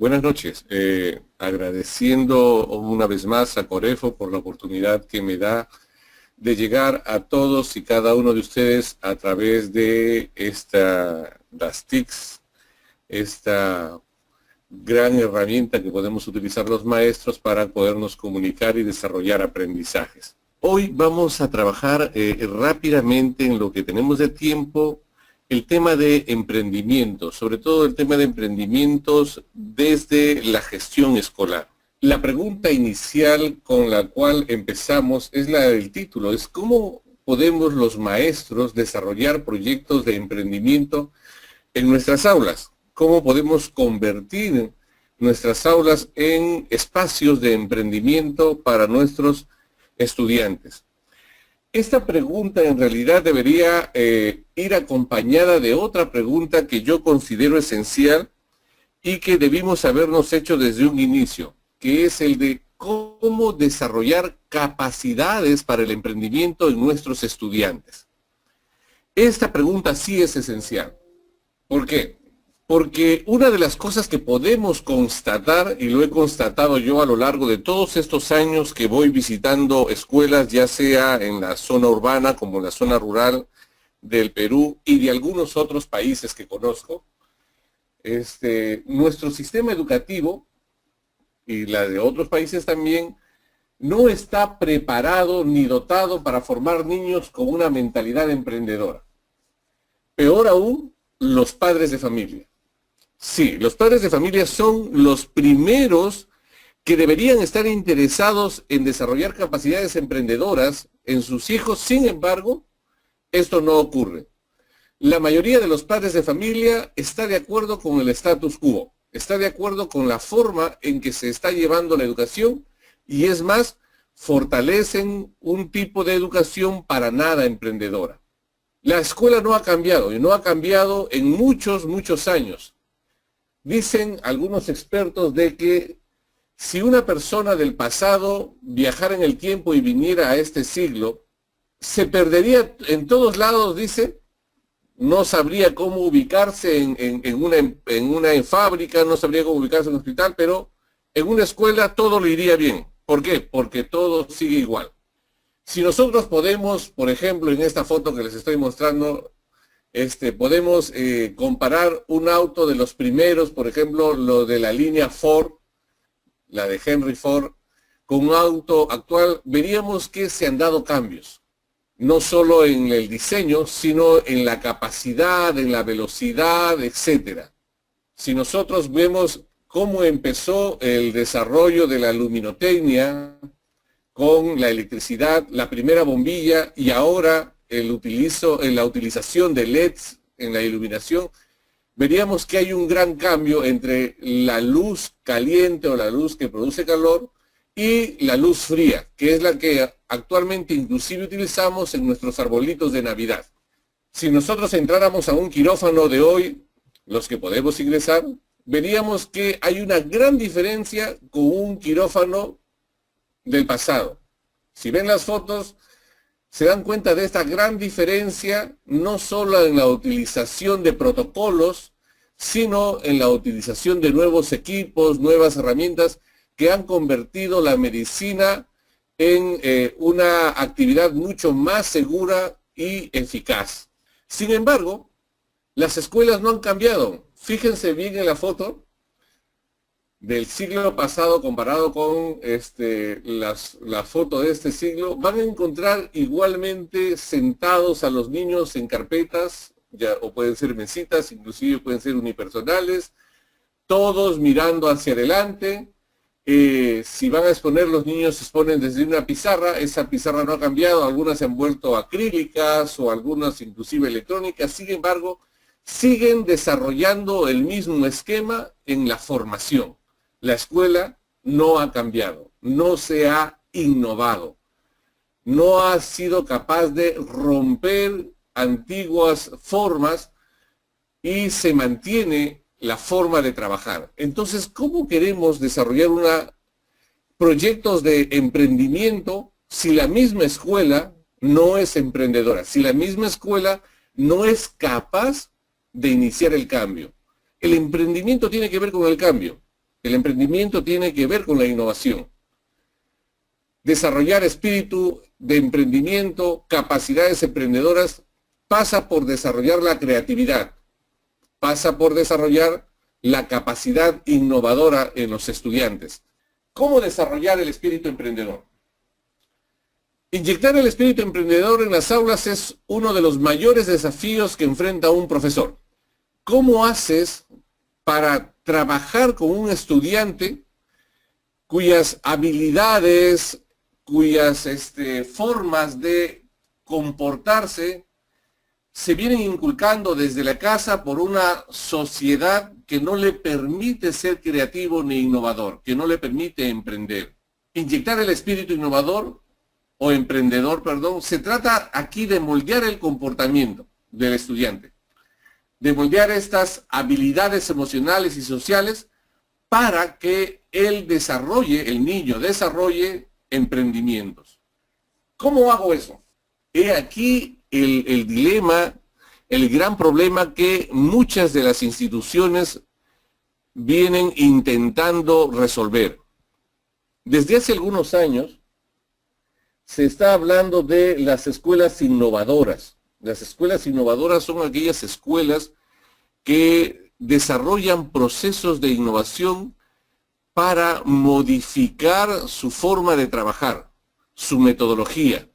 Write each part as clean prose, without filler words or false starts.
Buenas noches. Agradeciendo una vez más a Corefo por la oportunidad que me da de llegar a todos y cada uno de ustedes a través de las TICs, esta gran herramienta que podemos utilizar los maestros para podernos comunicar y desarrollar aprendizajes. Hoy vamos a trabajar rápidamente en lo que tenemos de tiempo, el tema de emprendimiento, sobre todo el tema de emprendimientos desde la gestión escolar. La pregunta inicial con la cual empezamos es la del título, es cómo podemos los maestros desarrollar proyectos de emprendimiento en nuestras aulas, cómo podemos convertir nuestras aulas en espacios de emprendimiento para nuestros estudiantes. Esta pregunta en realidad debería ir acompañada de otra pregunta que yo considero esencial y que debimos habernos hecho desde un inicio, que es el de cómo desarrollar capacidades para el emprendimiento en nuestros estudiantes. Esta pregunta sí es esencial. ¿Por qué? Porque una de las cosas que podemos constatar, y lo he constatado yo a lo largo de todos estos años que voy visitando escuelas, ya sea en la zona urbana como en la zona rural del Perú y de algunos otros países que conozco, nuestro sistema educativo y la de otros países también no está preparado ni dotado para formar niños con una mentalidad emprendedora. Peor aún, los padres de familia. Sí, los padres de familia son los primeros que deberían estar interesados en desarrollar capacidades emprendedoras en sus hijos. Sin embargo, esto no ocurre. La mayoría de los padres de familia está de acuerdo con el status quo, está de acuerdo con la forma en que se está llevando la educación y es más, fortalecen un tipo de educación para nada emprendedora. La escuela no ha cambiado y no ha cambiado en muchos años. Dicen algunos expertos de que si una persona del pasado viajara en el tiempo y viniera a este siglo, se perdería en todos lados, dice, no sabría cómo ubicarse en una fábrica, no sabría cómo ubicarse en un hospital, pero en una escuela todo le iría bien. ¿Por qué? Porque todo sigue igual. Si nosotros podemos, por ejemplo, en esta foto que les estoy mostrando, podemos comparar un auto de los primeros, por ejemplo, lo de la línea Ford, la de Henry Ford, con un auto actual, veríamos que se han dado cambios, no solo en el diseño, sino en la capacidad, en la velocidad, etcétera. Si nosotros vemos cómo empezó el desarrollo de la luminotecnia con la electricidad, la primera bombilla y ahora la utilización de LEDs en la iluminación, veríamos que hay un gran cambio entre la luz caliente o la luz que produce calor y la luz fría, que es la que actualmente inclusive utilizamos en nuestros arbolitos de Navidad. Si nosotros entráramos a un quirófano de hoy, los que podemos ingresar, veríamos que hay una gran diferencia con un quirófano del pasado. Si ven las fotos, se dan cuenta de esta gran diferencia, no solo en la utilización de protocolos, sino en la utilización de nuevos equipos, nuevas herramientas que han convertido la medicina en una actividad mucho más segura y eficaz. Sin embargo, las escuelas no han cambiado. Fíjense bien en la foto del siglo pasado comparado con la foto de este siglo, van a encontrar igualmente sentados a los niños en carpetas, o pueden ser mesitas, inclusive pueden ser unipersonales, todos mirando hacia adelante. Si van a exponer, los niños se exponen desde una pizarra, esa pizarra no ha cambiado, algunas se han vuelto acrílicas o algunas inclusive electrónicas, sin embargo, siguen desarrollando el mismo esquema en la formación. La escuela no ha cambiado, no se ha innovado, no ha sido capaz de romper antiguas formas y se mantiene la forma de trabajar. Entonces, ¿cómo queremos desarrollar proyectos de emprendimiento si la misma escuela no es emprendedora, si la misma escuela no es capaz de iniciar el cambio? El emprendimiento tiene que ver con el cambio. El emprendimiento tiene que ver con la innovación. Desarrollar espíritu de emprendimiento, capacidades emprendedoras, pasa por desarrollar la creatividad, pasa por desarrollar la capacidad innovadora en los estudiantes. ¿Cómo desarrollar el espíritu emprendedor? Inyectar el espíritu emprendedor en las aulas es uno de los mayores desafíos que enfrenta un profesor. ¿Cómo haces para trabajar con un estudiante cuyas habilidades, cuyas formas de comportarse se vienen inculcando desde la casa por una sociedad que no le permite ser creativo ni innovador, que no le permite emprender? Inyectar el espíritu innovador o emprendedor, perdón, se trata aquí de moldear el comportamiento del estudiante, de moldear estas habilidades emocionales y sociales para que él desarrolle, el niño desarrolle emprendimientos. ¿Cómo hago eso? He aquí el dilema, el gran problema que muchas de las instituciones vienen intentando resolver. Desde hace algunos años se está hablando de las escuelas innovadoras. Las escuelas innovadoras son aquellas escuelas que desarrollan procesos de innovación para modificar su forma de trabajar, su metodología.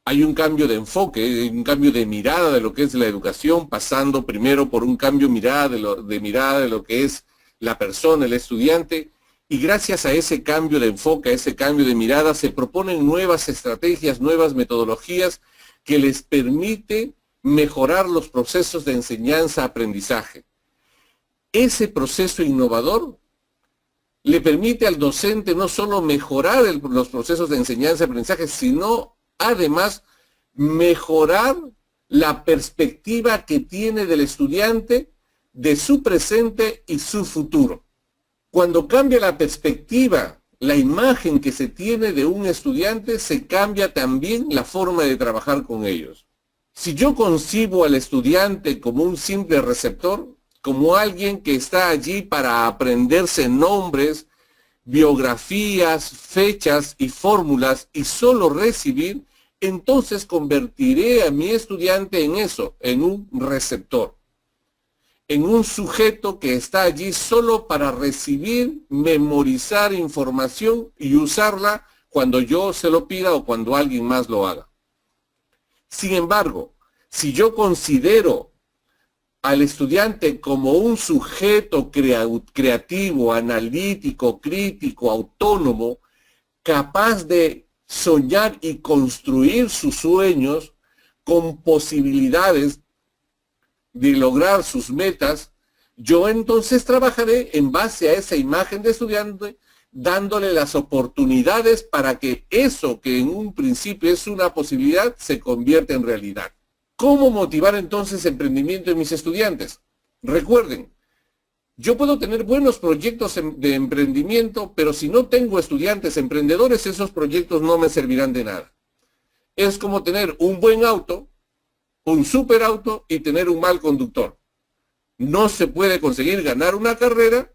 Hay un cambio de enfoque, un cambio de mirada de lo que es la educación, pasando primero por un cambio de mirada de lo que es la persona, el estudiante, y gracias a ese cambio de enfoque, a ese cambio de mirada, se proponen nuevas estrategias, nuevas metodologías que les permite mejorar los procesos de enseñanza-aprendizaje. Ese proceso innovador le permite al docente no solo mejorar los procesos de enseñanza-aprendizaje, sino además mejorar la perspectiva que tiene del estudiante de su presente y su futuro. Cuando cambia la perspectiva, la imagen que se tiene de un estudiante, se cambia también la forma de trabajar con ellos. Si yo concibo al estudiante como un simple receptor, como alguien que está allí para aprenderse nombres, biografías, fechas y fórmulas y solo recibir, entonces convertiré a mi estudiante en eso, en un receptor, en un sujeto que está allí solo para recibir, memorizar información y usarla cuando yo se lo pida o cuando alguien más lo haga. Sin embargo, si yo considero al estudiante como un sujeto creativo, analítico, crítico, autónomo, capaz de soñar y construir sus sueños con posibilidades de lograr sus metas, yo entonces trabajaré en base a esa imagen de estudiante, dándole las oportunidades para que eso que en un principio es una posibilidad se convierta en realidad. ¿Cómo motivar entonces emprendimiento en mis estudiantes? Recuerden, yo puedo tener buenos proyectos de emprendimiento, pero si no tengo estudiantes emprendedores, esos proyectos no me servirán de nada. Es como tener un buen auto, un superauto y tener un mal conductor. No se puede conseguir ganar una carrera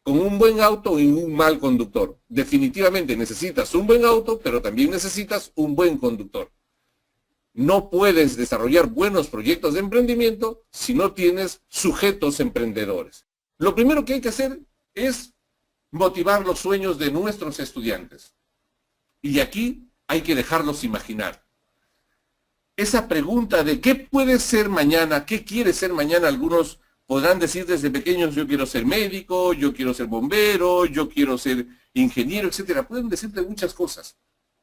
con un buen auto y un mal conductor. Definitivamente necesitas un buen auto, pero también necesitas un buen conductor. No puedes desarrollar buenos proyectos de emprendimiento si no tienes sujetos emprendedores. Lo primero que hay que hacer es motivar los sueños de nuestros estudiantes. Y aquí hay que dejarlos imaginar. Esa pregunta de qué puede ser mañana, qué quiere ser mañana, algunos podrán decir desde pequeños, yo quiero ser médico, yo quiero ser bombero, yo quiero ser ingeniero, etcétera. Pueden decirte muchas cosas.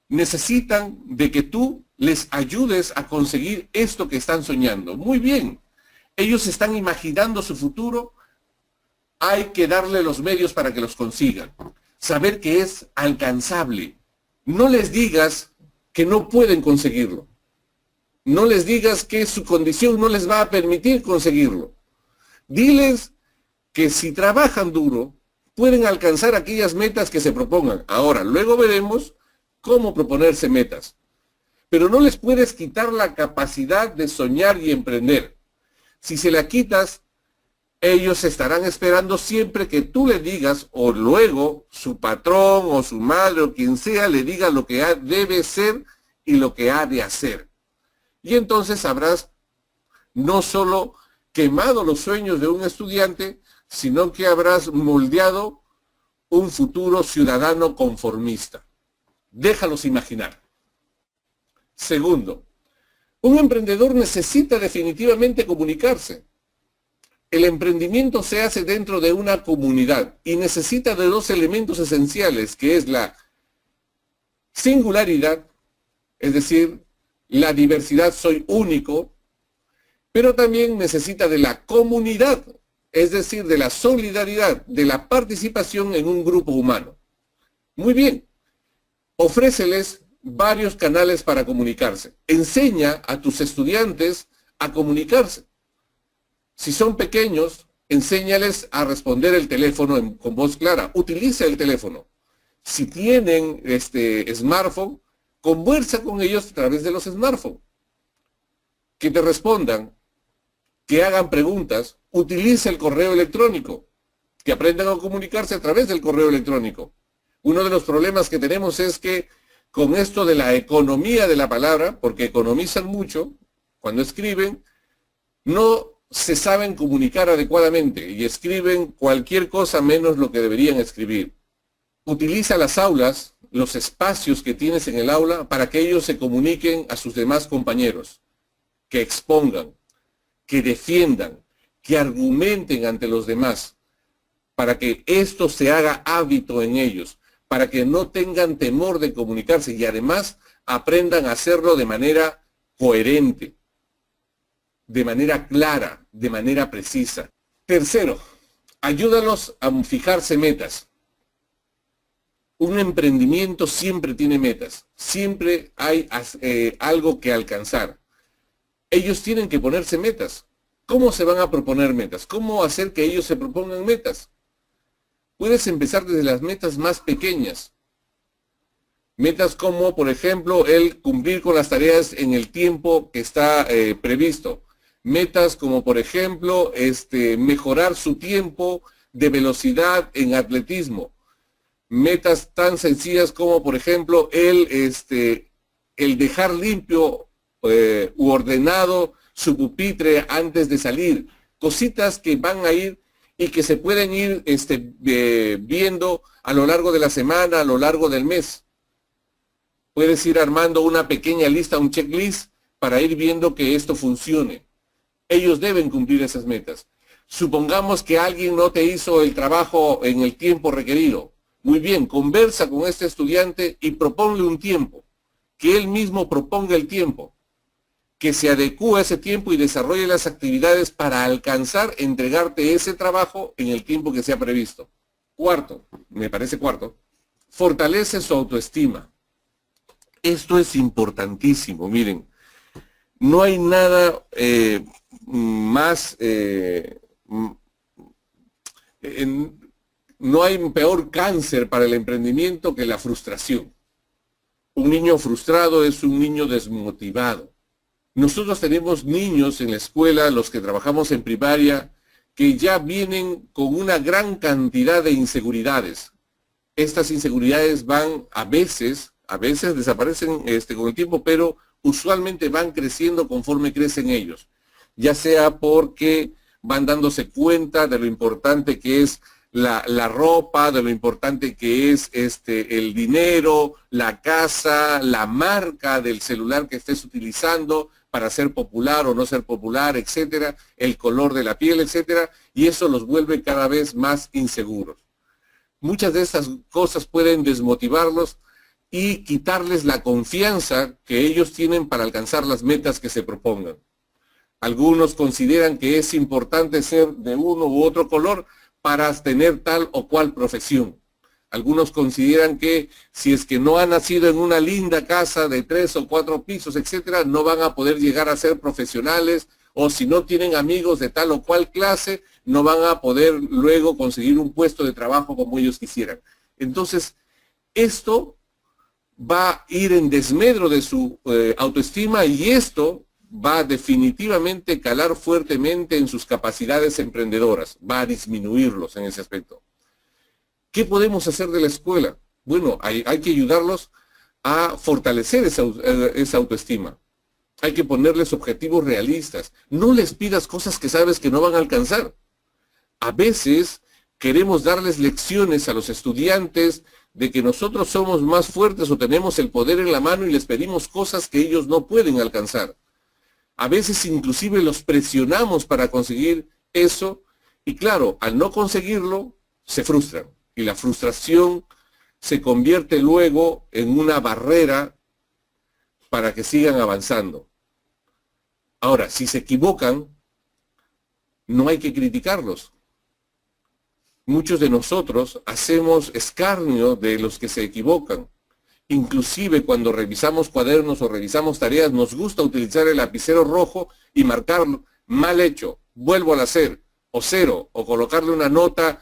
Necesitan de que tú les ayudes a conseguir esto que están soñando. Muy bien, ellos están imaginando su futuro, hay que darle los medios para que los consigan. Saber que es alcanzable. No les digas que no pueden conseguirlo. No les digas que su condición no les va a permitir conseguirlo. Diles que si trabajan duro, pueden alcanzar aquellas metas que se propongan. Ahora, luego veremos cómo proponerse metas. Pero no les puedes quitar la capacidad de soñar y emprender. Si se la quitas, Ellos estarán esperando siempre que tú le digas, o luego su patrón o su madre o quien sea le diga lo que debe ser y lo que ha de hacer. Y entonces habrás no solo quemado los sueños de un estudiante, sino que habrás moldeado un futuro ciudadano conformista. Déjalos imaginar. Segundo, un emprendedor necesita definitivamente comunicarse. El emprendimiento se hace dentro de una comunidad y necesita de dos elementos esenciales, que es la singularidad, es decir, la diversidad, soy único, pero también necesita de la comunidad, es decir, de la solidaridad, de la participación en un grupo humano. Muy bien, ofréceles varios canales para comunicarse. Enseña a tus estudiantes a comunicarse. Si son pequeños, enséñales a responder el teléfono con voz clara. Utiliza el teléfono. Si tienen smartphone, conversa con ellos a través de los smartphones. Que te respondan, que hagan preguntas. Utiliza el correo electrónico. Que aprendan a comunicarse a través del correo electrónico. Uno de los problemas que tenemos es que con esto de la economía de la palabra, porque economizan mucho cuando escriben, no se saben comunicar adecuadamente y escriben cualquier cosa menos lo que deberían escribir. Utiliza las aulas, los espacios que tienes en el aula para que ellos se comuniquen a sus demás compañeros, que expongan, que defiendan, que argumenten ante los demás, para que esto se haga hábito en ellos, para que no tengan temor de comunicarse y además aprendan a hacerlo de manera coherente, de manera clara, de manera precisa. Tercero, ayúdalos a fijarse metas. Un emprendimiento siempre tiene metas, siempre hay algo que alcanzar. Ellos tienen que ponerse metas. ¿Cómo se van a proponer metas? ¿Cómo hacer que ellos se propongan metas? Puedes empezar desde las metas más pequeñas. Metas como, por ejemplo, el cumplir con las tareas en el tiempo que está previsto. Metas como, por ejemplo, mejorar su tiempo de velocidad en atletismo. Metas tan sencillas como, por ejemplo, el dejar limpio u ordenado su pupitre antes de salir. Cositas que van a ir y que se pueden ir viendo a lo largo de la semana, a lo largo del mes. Puedes ir armando una pequeña lista, un checklist, para ir viendo que esto funcione. Ellos deben cumplir esas metas. Supongamos que alguien no te hizo el trabajo en el tiempo requerido. Muy bien, conversa con este estudiante y proponle un tiempo. Que él mismo proponga el tiempo. Que se adecúe a ese tiempo y desarrolle las actividades para alcanzar, entregarte ese trabajo en el tiempo que sea previsto. Cuarto, me parece cuarto, fortalece su autoestima. Esto es importantísimo, miren. No hay nada no hay un peor cáncer para el emprendimiento que la frustración. Un niño frustrado es un niño desmotivado. Nosotros tenemos niños en la escuela, los que trabajamos en primaria, que ya vienen con una gran cantidad de inseguridades. Estas inseguridades van a veces desaparecen con el tiempo, pero usualmente van creciendo conforme crecen ellos. Ya sea porque van dándose cuenta de lo importante que es la ropa, de lo importante que es el dinero, la casa, la marca del celular que estés utilizando para ser popular o no ser popular, etcétera, el color de la piel, etcétera, y eso los vuelve cada vez más inseguros. Muchas de estas cosas pueden desmotivarlos y quitarles la confianza que ellos tienen para alcanzar las metas que se propongan. Algunos consideran que es importante ser de uno u otro color para tener tal o cual profesión. Algunos consideran que si es que no han nacido en una linda casa de 3 o 4 pisos, etcétera, no van a poder llegar a ser profesionales, o si no tienen amigos de tal o cual clase, no van a poder luego conseguir un puesto de trabajo como ellos quisieran. Entonces, esto va a ir en desmedro de su autoestima, y esto va a definitivamente calar fuertemente en sus capacidades emprendedoras, va a disminuirlos en ese aspecto. ¿Qué podemos hacer de la escuela? Bueno, hay que ayudarlos a fortalecer esa autoestima. Hay que ponerles objetivos realistas. No les pidas cosas que sabes que no van a alcanzar. A veces queremos darles lecciones a los estudiantes de que nosotros somos más fuertes o tenemos el poder en la mano y les pedimos cosas que ellos no pueden alcanzar. A veces inclusive los presionamos para conseguir eso y claro, al no conseguirlo, se frustran. Y la frustración se convierte luego en una barrera para que sigan avanzando. Ahora, si se equivocan, no hay que criticarlos. Muchos de nosotros hacemos escarnio de los que se equivocan. Inclusive cuando revisamos cuadernos o revisamos tareas, nos gusta utilizar el lapicero rojo y marcarlo mal hecho, vuelvo al hacer, o 0, o colocarle una nota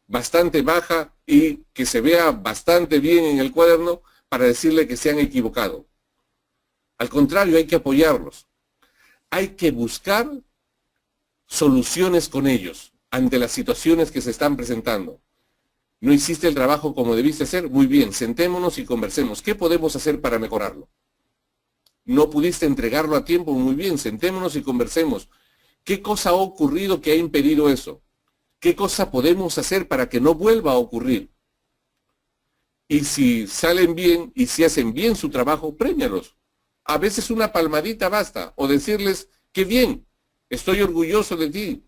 bastante baja y que se vea bastante bien en el cuaderno para decirle que se han equivocado. Al contrario, hay que apoyarlos. Hay que buscar soluciones con ellos ante las situaciones que se están presentando. ¿No hiciste el trabajo como debiste hacer? Muy bien, sentémonos y conversemos. ¿Qué podemos hacer para mejorarlo? ¿No pudiste entregarlo a tiempo? Muy bien, sentémonos y conversemos. ¿Qué cosa ha ocurrido que ha impedido eso? ¿Qué cosa podemos hacer para que no vuelva a ocurrir? Y si salen bien y si hacen bien su trabajo, premialos. A veces una palmadita basta, o decirles, qué bien, estoy orgulloso de ti,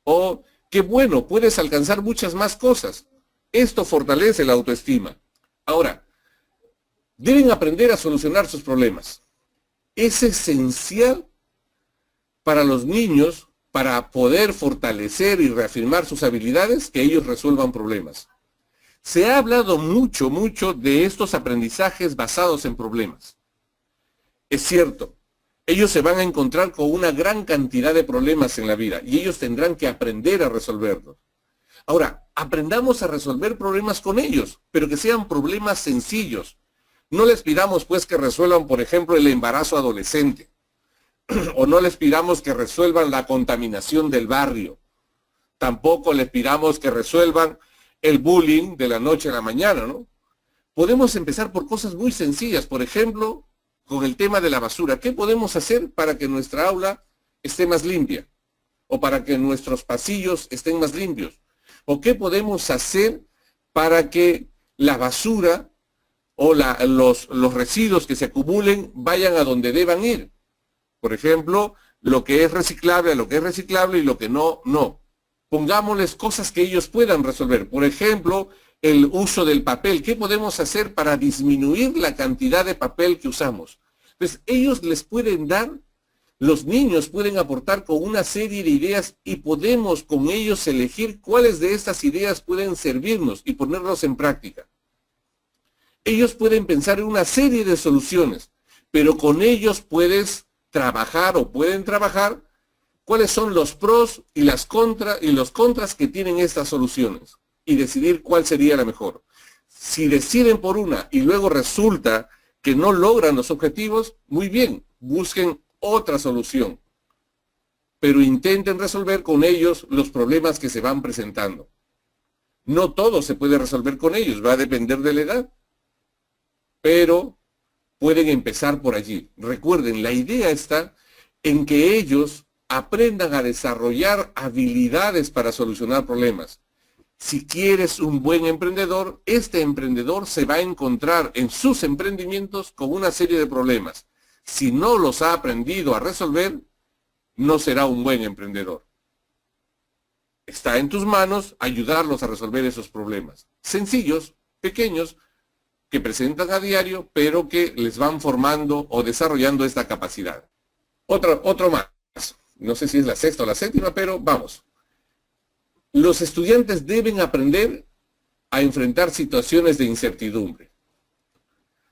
o qué bueno, puedes alcanzar muchas más cosas. Esto fortalece la autoestima. Ahora, deben aprender a solucionar sus problemas. Es esencial para los niños, para poder fortalecer y reafirmar sus habilidades, que ellos resuelvan problemas. Se ha hablado mucho de estos aprendizajes basados en problemas. Es cierto, ellos se van a encontrar con una gran cantidad de problemas en la vida y ellos tendrán que aprender a resolverlos. Ahora, aprendamos a resolver problemas con ellos, pero que sean problemas sencillos. No les pidamos pues que resuelvan, por ejemplo, el embarazo adolescente, o no les pidamos que resuelvan la contaminación del barrio. Tampoco les pidamos que resuelvan el bullying de la noche a la mañana, ¿no? Podemos empezar por cosas muy sencillas, por ejemplo, con el tema de la basura. ¿Qué podemos hacer para que nuestra aula esté más limpia? ¿O para que nuestros pasillos estén más limpios? ¿O qué podemos hacer para que la basura o los residuos que se acumulen vayan a donde deban ir? Por ejemplo, lo que es reciclable a lo que es reciclable y lo que no, no. Pongámosles cosas que ellos puedan resolver. Por ejemplo, el uso del papel. ¿Qué podemos hacer para disminuir la cantidad de papel que usamos? Pues ellos les pueden dar, los niños pueden aportar con una serie de ideas y podemos con ellos elegir cuáles de estas ideas pueden servirnos y ponerlos en práctica. Ellos pueden pensar en una serie de soluciones, pero con ellos puedes trabajar o pueden trabajar cuáles son los pros y los contras que tienen estas soluciones y decidir cuál sería la mejor. Si deciden por una y luego resulta que no logran los objetivos, muy bien, busquen otra solución. Pero intenten resolver con ellos los problemas que se van presentando. No todo se puede resolver con ellos, va a depender de la edad. Pero pueden empezar por allí. Recuerden, la idea está en que ellos aprendan a desarrollar habilidades para solucionar problemas. Si quieres un buen emprendedor, este emprendedor se va a encontrar en sus emprendimientos con una serie de problemas. Si no los ha aprendido a resolver, no será un buen emprendedor. Está en tus manos ayudarlos a resolver esos problemas. Sencillos, pequeños, que presentan a diario, pero que les van formando o desarrollando esta capacidad. Otro más. No sé si es la sexta o la séptima, pero vamos. Los estudiantes deben aprender a enfrentar situaciones de incertidumbre.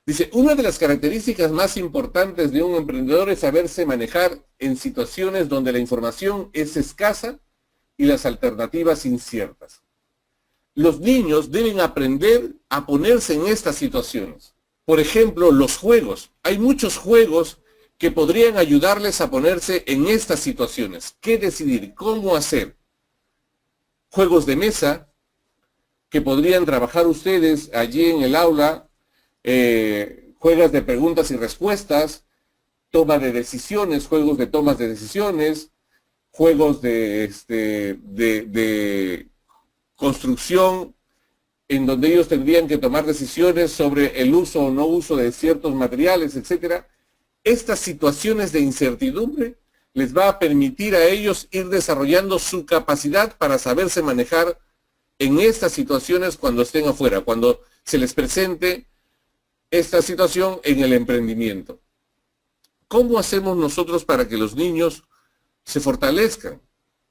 Dice, una de las características más importantes de un emprendedor es saberse manejar en situaciones donde la información es escasa y las alternativas inciertas. Los niños deben aprender a ponerse en estas situaciones. Por ejemplo, los juegos. Hay muchos juegos que podrían ayudarles a ponerse en estas situaciones. ¿Qué decidir? ¿Cómo hacer? Juegos de mesa que podrían trabajar ustedes allí en el aula, juegos de preguntas y respuestas, toma de decisiones, juegos de tomas de decisiones, juegos de construcción, en donde ellos tendrían que tomar decisiones sobre el uso o no uso de ciertos materiales, etc. Estas situaciones de incertidumbre les va a permitir a ellos ir desarrollando su capacidad para saberse manejar en estas situaciones cuando estén afuera, cuando se les presente esta situación en el emprendimiento. ¿Cómo hacemos nosotros para que los niños se fortalezcan?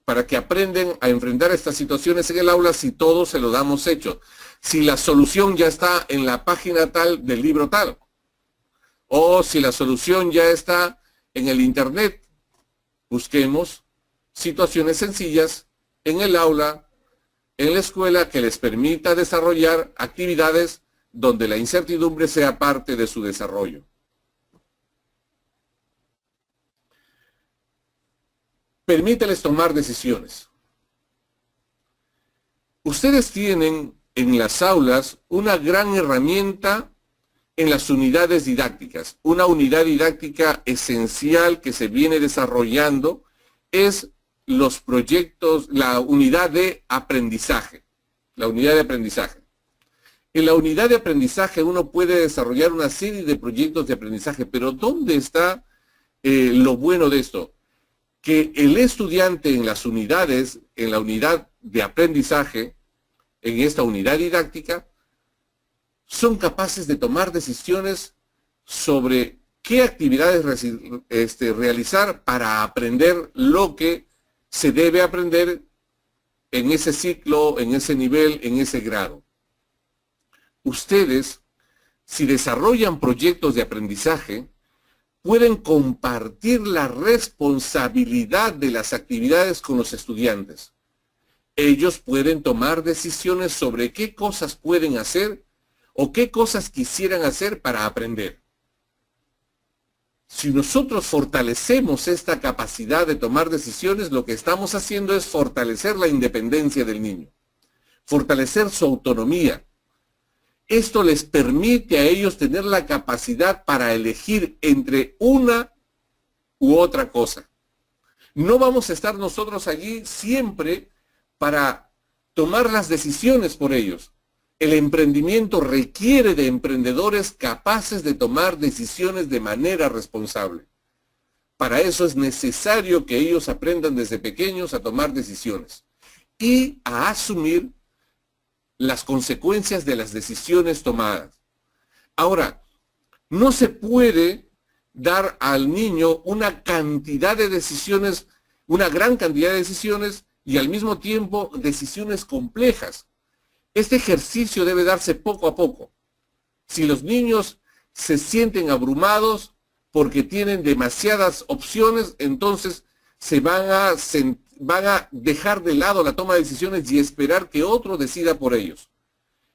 Para que aprendan a enfrentar estas situaciones en el aula si todo se lo damos hecho. Si la solución ya está en la página tal del libro tal. O si la solución ya está en el internet. Busquemos situaciones sencillas en el aula, en la escuela, que les permita desarrollar actividades donde la incertidumbre sea parte de su desarrollo. Permíteles tomar decisiones. Ustedes tienen en las aulas una gran herramienta en las unidades didácticas. Una unidad didáctica esencial que se viene desarrollando es los proyectos, la unidad de aprendizaje. La unidad de aprendizaje. En la unidad de aprendizaje uno puede desarrollar una serie de proyectos de aprendizaje, pero ¿dónde está lo bueno de esto? Que el estudiante en las unidades, en la unidad de aprendizaje, en esta unidad didáctica, son capaces de tomar decisiones sobre qué actividades realizar para aprender lo que se debe aprender en ese ciclo, en ese nivel, en ese grado. Ustedes, si desarrollan proyectos de aprendizaje, pueden compartir la responsabilidad de las actividades con los estudiantes. Ellos pueden tomar decisiones sobre qué cosas pueden hacer o qué cosas quisieran hacer para aprender. Si nosotros fortalecemos esta capacidad de tomar decisiones, lo que estamos haciendo es fortalecer la independencia del niño, fortalecer su autonomía. Esto les permite a ellos tener la capacidad para elegir entre una u otra cosa. No vamos a estar nosotros allí siempre para tomar las decisiones por ellos. El emprendimiento requiere de emprendedores capaces de tomar decisiones de manera responsable. Para eso es necesario que ellos aprendan desde pequeños a tomar decisiones y a asumir las consecuencias de las decisiones tomadas. Ahora, no se puede dar al niño una cantidad de decisiones, una gran cantidad de decisiones y al mismo tiempo decisiones complejas. Este ejercicio debe darse poco a poco. Si los niños se sienten abrumados porque tienen demasiadas opciones, entonces se van a dejar de lado la toma de decisiones y esperar que otro decida por ellos.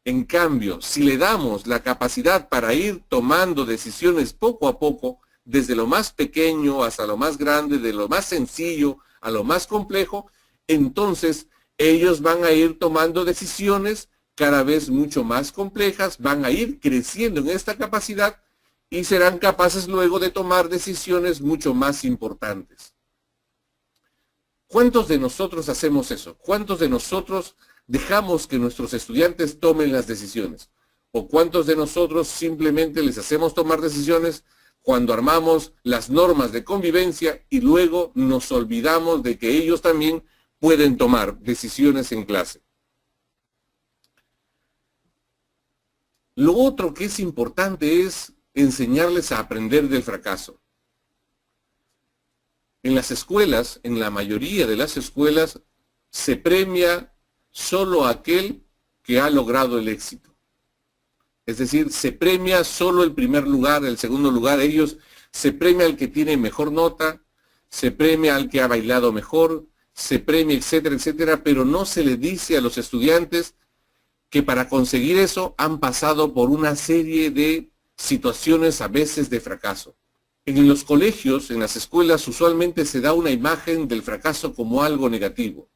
En cambio, si le damos la capacidad para ir tomando decisiones poco a poco, desde lo más pequeño hasta lo más grande, de lo más sencillo a lo más complejo, entonces ellos van a ir tomando decisiones cada vez mucho más complejas, van a ir creciendo en esta capacidad y serán capaces luego de tomar decisiones mucho más importantes. ¿Cuántos de nosotros hacemos eso? ¿Cuántos de nosotros dejamos que nuestros estudiantes tomen las decisiones? ¿O cuántos de nosotros simplemente les hacemos tomar decisiones cuando armamos las normas de convivencia y luego nos olvidamos de que ellos también pueden tomar decisiones en clase? Lo otro que es importante es enseñarles a aprender del fracaso. En las escuelas, en la mayoría de las escuelas, se premia solo a aquel que ha logrado el éxito. Es decir, se premia solo el primer lugar, el segundo lugar. Se premia al que tiene mejor nota, se premia al que ha bailado mejor, se premia, etcétera, etcétera, pero no se le dice a los estudiantes que para conseguir eso han pasado por una serie de situaciones a veces de fracaso. En los colegios, en las escuelas, usualmente se da una imagen del fracaso como algo negativo.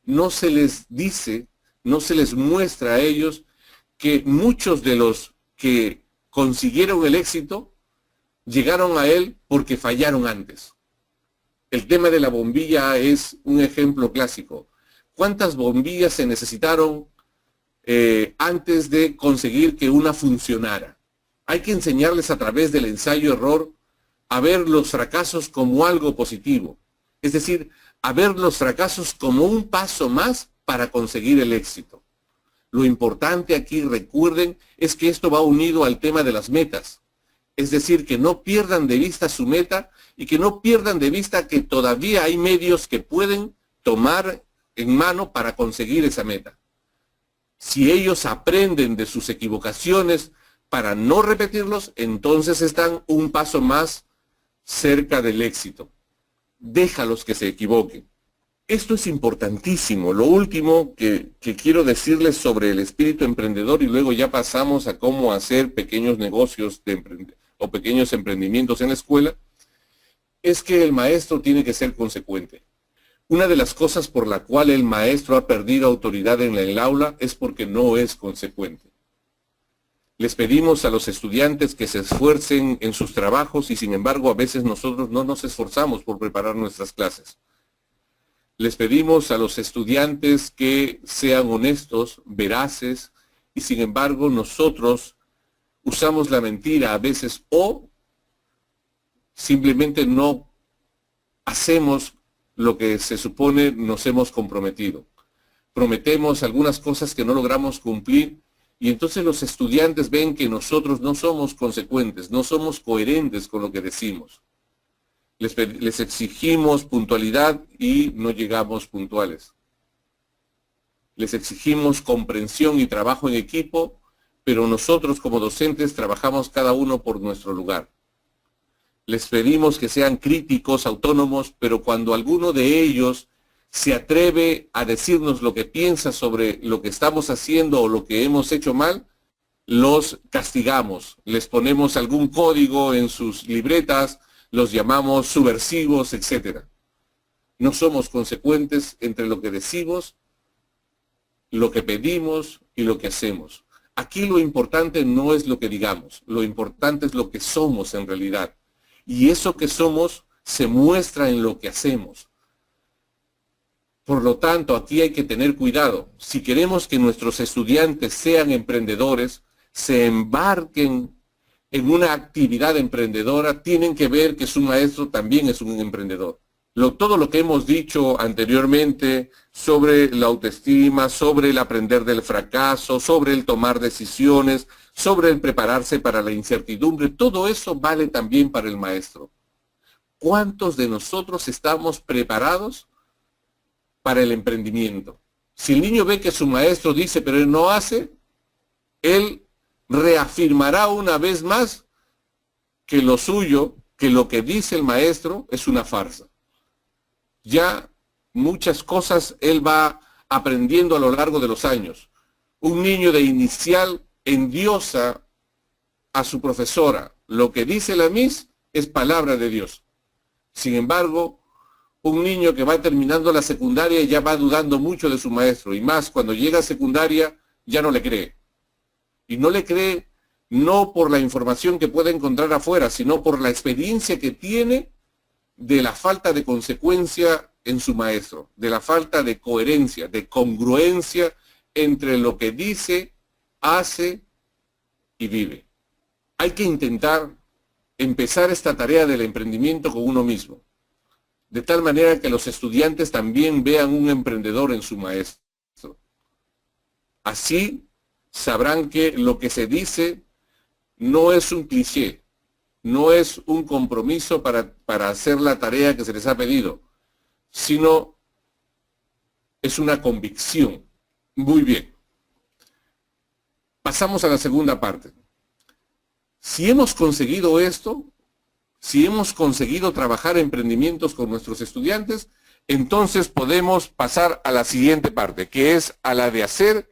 No se les dice, no se les muestra a ellos que muchos de los que consiguieron el éxito llegaron a él porque fallaron antes. El tema de la bombilla es un ejemplo clásico. ¿Cuántas bombillas se necesitaron antes de conseguir que una funcionara? Hay que enseñarles a través del ensayo-error a ver los fracasos como algo positivo. Es decir, a ver los fracasos como un paso más para conseguir el éxito. Lo importante aquí, recuerden, es que esto va unido al tema de las metas. Es decir, que no pierdan de vista su meta y que no pierdan de vista que todavía hay medios que pueden tomar en mano para conseguir esa meta. Si ellos aprenden de sus equivocaciones para no repetirlos, entonces están un paso más cerca del éxito. Déjalos que se equivoquen. Esto es importantísimo. Lo último que quiero decirles sobre el espíritu emprendedor, y luego ya pasamos a cómo hacer pequeños negocios o pequeños emprendimientos en la escuela, es que el maestro tiene que ser consecuente. Una de las cosas por la cual el maestro ha perdido autoridad en el aula es porque no es consecuente. Les pedimos a los estudiantes que se esfuercen en sus trabajos y sin embargo a veces nosotros no nos esforzamos por preparar nuestras clases. Les pedimos a los estudiantes que sean honestos, veraces y sin embargo nosotros usamos la mentira a veces o simplemente no hacemos lo que se supone nos hemos comprometido. Prometemos algunas cosas que no logramos cumplir y entonces los estudiantes ven que nosotros no somos consecuentes, no somos coherentes con lo que decimos. Les exigimos puntualidad y no llegamos puntuales. Les exigimos comprensión y trabajo en equipo, pero nosotros como docentes trabajamos cada uno por nuestro lugar. Les pedimos que sean críticos, autónomos, pero cuando alguno de ellos se atreve a decirnos lo que piensa sobre lo que estamos haciendo o lo que hemos hecho mal, los castigamos. Les ponemos algún código en sus libretas, los llamamos subversivos, etc. No somos consecuentes entre lo que decimos, lo que pedimos y lo que hacemos. Aquí lo importante no es lo que digamos, lo importante es lo que somos en realidad. Y eso que somos se muestra en lo que hacemos. Por lo tanto, aquí hay que tener cuidado. Si queremos que nuestros estudiantes sean emprendedores, se embarquen en una actividad emprendedora, tienen que ver que su maestro también es un emprendedor. Todo lo que hemos dicho anteriormente sobre la autoestima, sobre el aprender del fracaso, sobre el tomar decisiones, sobre el prepararse para la incertidumbre, todo eso vale también para el maestro. ¿Cuántos de nosotros estamos preparados para el emprendimiento? Si el niño ve que su maestro dice pero él no hace, él reafirmará una vez más que lo suyo, que lo que dice el maestro es una farsa. Ya muchas cosas él va aprendiendo a lo largo de los años. Un niño de inicial endiosa a su profesora. Lo que dice la Miss es palabra de Dios. Sin embargo, un niño que va terminando la secundaria ya va dudando mucho de su maestro. Y más, cuando llega a secundaria ya no le cree. Y no le cree no por la información que puede encontrar afuera, sino por la experiencia que tiene de la falta de consecuencia en su maestro, de la falta de coherencia, de congruencia entre lo que dice, hace y vive. Hay que intentar empezar esta tarea del emprendimiento con uno mismo, de tal manera que los estudiantes también vean un emprendedor en su maestro. Así sabrán que lo que se dice no es un cliché, no es un compromiso para hacer la tarea que se les ha pedido, sino es una convicción. Muy bien. Pasamos a la segunda parte. Si hemos conseguido esto, si hemos conseguido trabajar emprendimientos con nuestros estudiantes, entonces podemos pasar a la siguiente parte, que es a la de hacer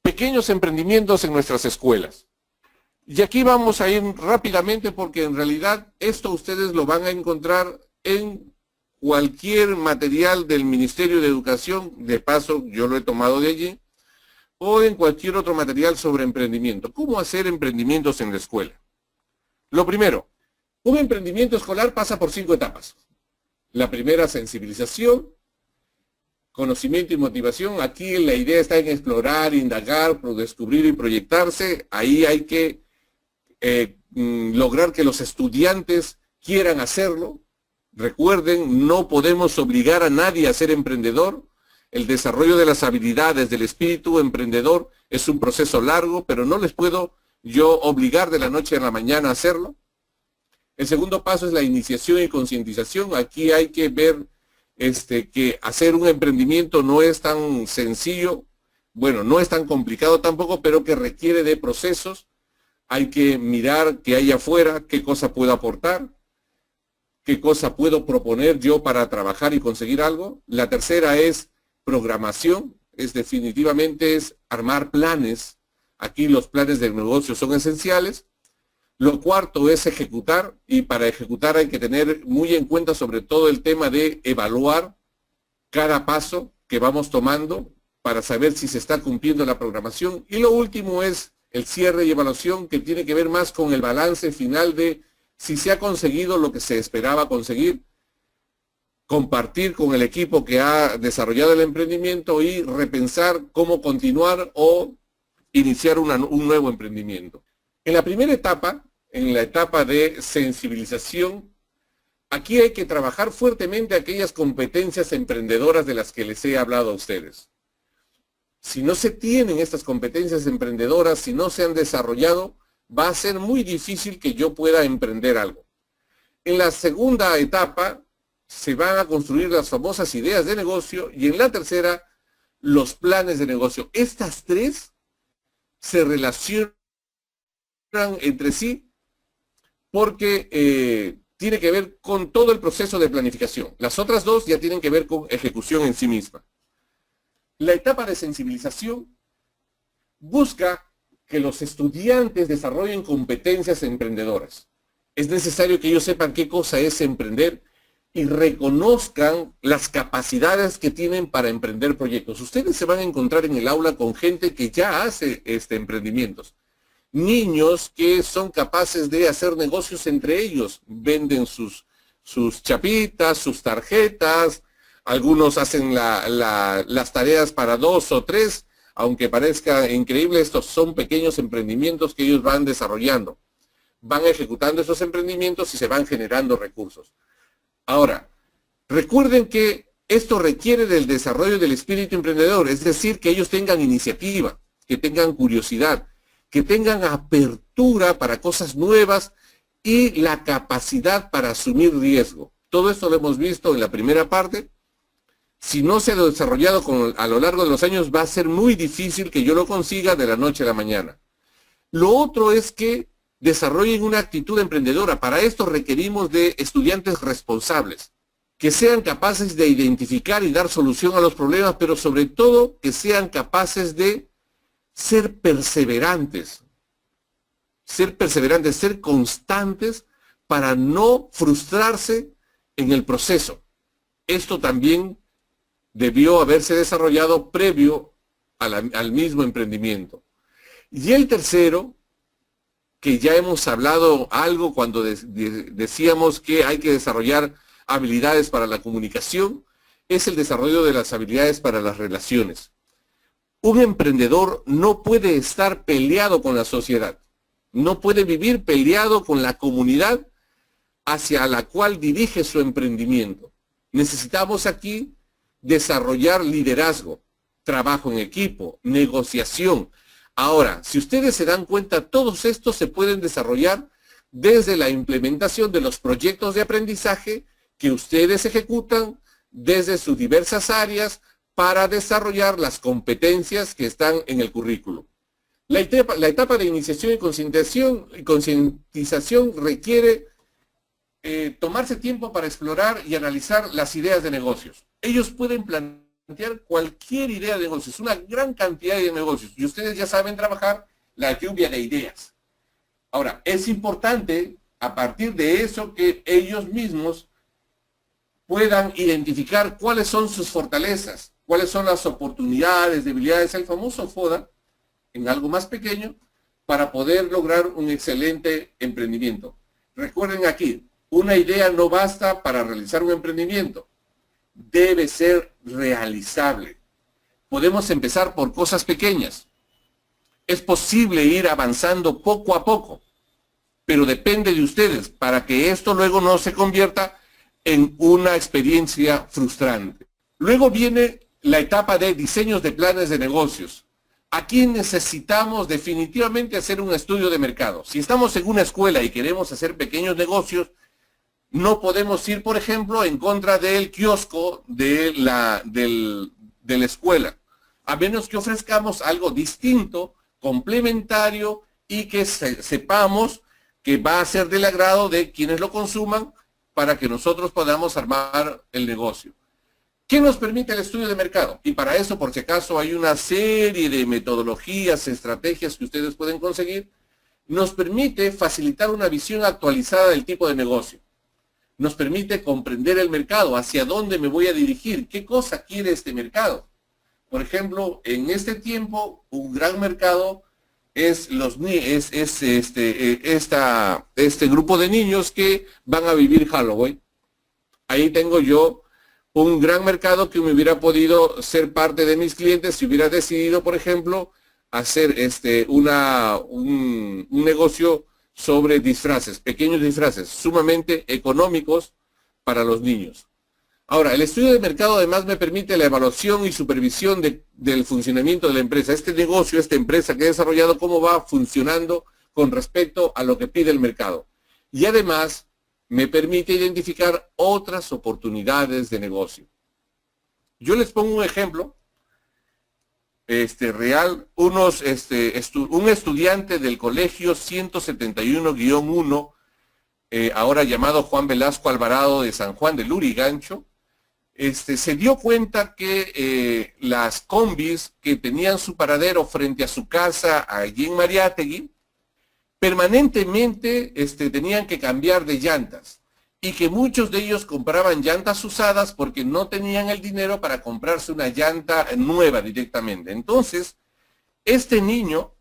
pequeños emprendimientos en nuestras escuelas. Y aquí vamos a ir rápidamente porque en realidad esto ustedes lo van a encontrar en cualquier material del Ministerio de Educación, de paso yo lo he tomado de allí, o en cualquier otro material sobre emprendimiento. ¿Cómo hacer emprendimientos en la escuela? Lo primero, un emprendimiento escolar pasa por 5 etapas. La primera, sensibilización, conocimiento y motivación. Aquí la idea está en explorar, indagar, descubrir y proyectarse. Ahí hay que lograr que los estudiantes quieran hacerlo. Recuerden, no podemos obligar a nadie a ser emprendedor. El desarrollo de las habilidades del espíritu emprendedor es un proceso largo, pero no les puedo yo obligar de la noche a la mañana a hacerlo. El segundo paso es la iniciación y concientización. Aquí hay que ver que hacer un emprendimiento no es tan sencillo, bueno, no es tan complicado tampoco, pero que requiere de procesos. Hay que mirar qué hay afuera, qué cosa puedo aportar, qué cosa puedo proponer yo para trabajar y conseguir algo. La tercera es programación, definitivamente es armar planes. Aquí los planes de negocio son esenciales. Lo cuarto es ejecutar, y para ejecutar hay que tener muy en cuenta sobre todo el tema de evaluar cada paso que vamos tomando para saber si se está cumpliendo la programación. Y lo último es el cierre y evaluación, que tiene que ver más con el balance final de si se ha conseguido lo que se esperaba conseguir, compartir con el equipo que ha desarrollado el emprendimiento y repensar cómo continuar o iniciar un nuevo emprendimiento. En la primera etapa, en la etapa de sensibilización, aquí hay que trabajar fuertemente aquellas competencias emprendedoras de las que les he hablado a ustedes. Si no se tienen estas competencias emprendedoras, si no se han desarrollado, va a ser muy difícil que yo pueda emprender algo. En la segunda etapa se van a construir las famosas ideas de negocio y en la tercera los planes de negocio. Estas tres se relacionan entre sí porque tiene que ver con todo el proceso de planificación. Las otras dos ya tienen que ver con ejecución en sí misma. La etapa de sensibilización busca que los estudiantes desarrollen competencias emprendedoras. Es necesario que ellos sepan qué cosa es emprender y reconozcan las capacidades que tienen para emprender proyectos. Ustedes se van a encontrar en el aula con gente que ya hace emprendimientos. Niños que son capaces de hacer negocios entre ellos. Venden sus chapitas, sus tarjetas. Algunos hacen las tareas para 2 o 3. Aunque parezca increíble, estos son pequeños emprendimientos que ellos van desarrollando. Van ejecutando esos emprendimientos y se van generando recursos. Ahora, recuerden que esto requiere del desarrollo del espíritu emprendedor, es decir, que ellos tengan iniciativa, que tengan curiosidad, que tengan apertura para cosas nuevas y la capacidad para asumir riesgo. Todo esto lo hemos visto en la primera parte. Si no se ha desarrollado a lo largo de los años, va a ser muy difícil que yo lo consiga de la noche a la mañana. Lo otro es que desarrollen una actitud emprendedora. Para esto requerimos de estudiantes responsables, que sean capaces de identificar y dar solución a los problemas, pero sobre todo que sean capaces de ser perseverantes, ser constantes para no frustrarse en el proceso. Esto también debió haberse desarrollado previo al mismo emprendimiento. Y el tercero, que ya hemos hablado algo cuando decíamos que hay que desarrollar habilidades para la comunicación, es el desarrollo de las habilidades para las relaciones. Un emprendedor no puede estar peleado con la sociedad, no puede vivir peleado con la comunidad hacia la cual dirige su emprendimiento. Necesitamos aquí desarrollar liderazgo, trabajo en equipo, negociación. Ahora, si ustedes se dan cuenta, todos estos se pueden desarrollar desde la implementación de los proyectos de aprendizaje que ustedes ejecutan desde sus diversas áreas para desarrollar las competencias que están en el currículo. La etapa de iniciación y concientización requiere tomarse tiempo para explorar y analizar las ideas de negocios. Ellos pueden plantear cualquier idea de negocios, una gran cantidad de negocios, y ustedes ya saben trabajar la lluvia de ideas. Ahora, es importante a partir de eso que ellos mismos puedan identificar cuáles son sus fortalezas, cuáles son las oportunidades, debilidades, el famoso FODA, en algo más pequeño, para poder lograr un excelente emprendimiento. Recuerden aquí, una idea no basta para realizar un emprendimiento, debe ser realizable. Podemos empezar por cosas pequeñas. Es posible ir avanzando poco a poco, pero depende de ustedes para que esto luego no se convierta en una experiencia frustrante. Luego viene la etapa de diseños de planes de negocios. Aquí necesitamos definitivamente hacer un estudio de mercado. Si estamos en una escuela y queremos hacer pequeños negocios, no podemos ir, por ejemplo, en contra del kiosco de la escuela, a menos que ofrezcamos algo distinto, complementario y que sepamos que va a ser del agrado de quienes lo consuman para que nosotros podamos armar el negocio. ¿Qué nos permite el estudio de mercado? Y para eso, por si acaso, hay una serie de metodologías, estrategias que ustedes pueden conseguir. Nos permite facilitar una visión actualizada del tipo de negocio. Nos permite comprender el mercado, hacia dónde me voy a dirigir, qué cosa quiere este mercado. Por ejemplo, en este tiempo, un gran mercado es este grupo de niños que van a vivir Halloween. Ahí tengo yo un gran mercado que me hubiera podido ser parte de mis clientes si hubiera decidido, por ejemplo, hacer un negocio sobre disfraces, pequeños disfraces, sumamente económicos para los niños. Ahora, el estudio de mercado además me permite la evaluación y supervisión del funcionamiento de la empresa. Este negocio, esta empresa que he desarrollado, cómo va funcionando con respecto a lo que pide el mercado. Y además me permite identificar otras oportunidades de negocio. Yo les pongo un ejemplo real. Un estudiante del colegio 171-1, ahora llamado Juan Velasco Alvarado de San Juan de Lurigancho, se dio cuenta que las combis que tenían su paradero frente a su casa allí en Mariátegui, permanentemente tenían que cambiar de llantas y que muchos de ellos compraban llantas usadas porque no tenían el dinero para comprarse una llanta nueva directamente. Entonces, este niño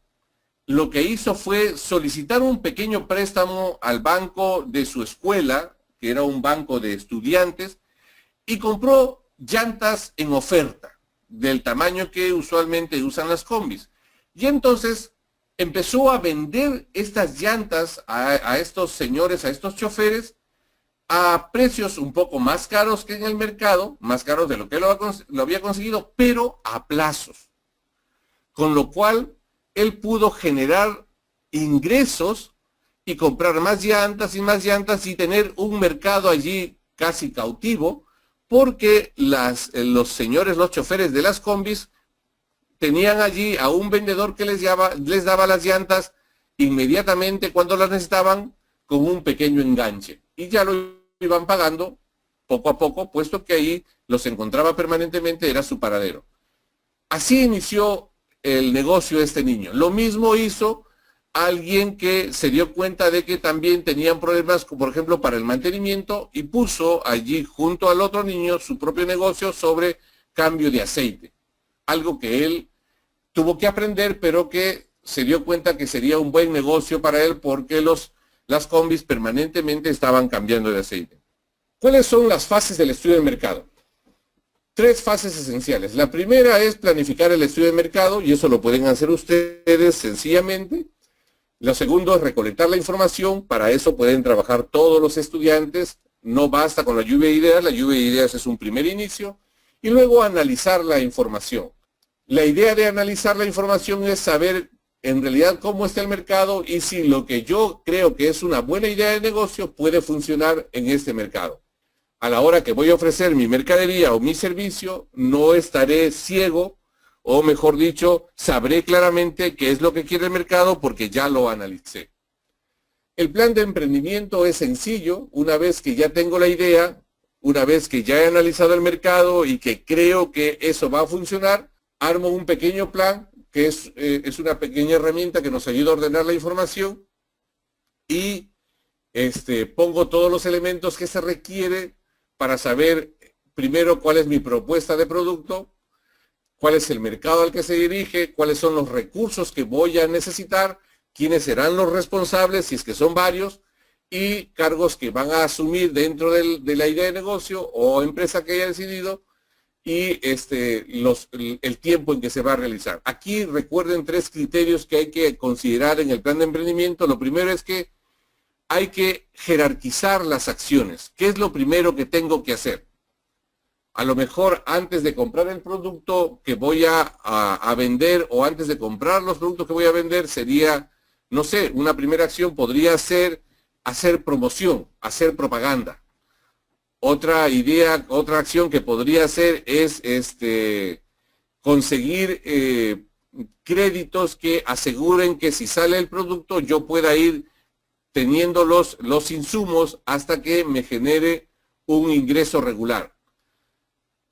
lo que hizo fue solicitar un pequeño préstamo al banco de su escuela, que era un banco de estudiantes, y compró llantas en oferta, del tamaño que usualmente usan las combis. Y entonces empezó a vender estas llantas a estos señores, a estos choferes, a precios un poco más caros que en el mercado, más caros de lo que lo había conseguido, pero a plazos. Con lo cual, él pudo generar ingresos y comprar más llantas y tener un mercado allí casi cautivo, porque los señores, los choferes de las combis, tenían allí a un vendedor que les daba las llantas inmediatamente cuando las necesitaban con un pequeño enganche. Y ya lo iban pagando poco a poco, puesto que ahí los encontraba permanentemente, era su paradero. Así inició el negocio de este niño. Lo mismo hizo alguien que se dio cuenta de que también tenían problemas, por ejemplo, para el mantenimiento, y puso allí junto al otro niño su propio negocio sobre cambio de aceite. Algo que él tuvo que aprender, pero que se dio cuenta que sería un buen negocio para él porque las combis permanentemente estaban cambiando de aceite. ¿Cuáles son las fases del estudio del mercado? 3 fases esenciales. La primera es planificar el estudio de mercado, y eso lo pueden hacer ustedes sencillamente. Lo segundo es recolectar la información. Para eso pueden trabajar todos los estudiantes. No basta con la lluvia de ideas. La lluvia de ideas es un primer inicio. Y luego analizar la información. La idea de analizar la información es saber en realidad cómo está el mercado y si lo que yo creo que es una buena idea de negocio puede funcionar en este mercado. A la hora que voy a ofrecer mi mercadería o mi servicio, no estaré ciego, o mejor dicho, sabré claramente qué es lo que quiere el mercado porque ya lo analicé. El plan de emprendimiento es sencillo. Una vez que ya tengo la idea, una vez que ya he analizado el mercado y que creo que eso va a funcionar, armo un pequeño plan, que es una pequeña herramienta que nos ayuda a ordenar la información, y pongo todos los elementos que se requiere para saber primero cuál es mi propuesta de producto, cuál es el mercado al que se dirige, cuáles son los recursos que voy a necesitar, quiénes serán los responsables, si es que son varios, y cargos que van a asumir dentro de la idea de negocio o empresa que haya decidido, y el tiempo en que se va a realizar. Aquí recuerden 3 criterios que hay que considerar en el plan de emprendimiento. Lo primero es que hay que jerarquizar las acciones. ¿Qué es lo primero que tengo que hacer? A lo mejor antes de comprar el producto que voy a vender, o antes de comprar los productos que voy a vender, sería, no sé, una primera acción podría ser hacer promoción, hacer propaganda. Otra idea, otra acción que podría hacer es conseguir créditos que aseguren que si sale el producto yo pueda ir teniendo los insumos hasta que me genere un ingreso regular.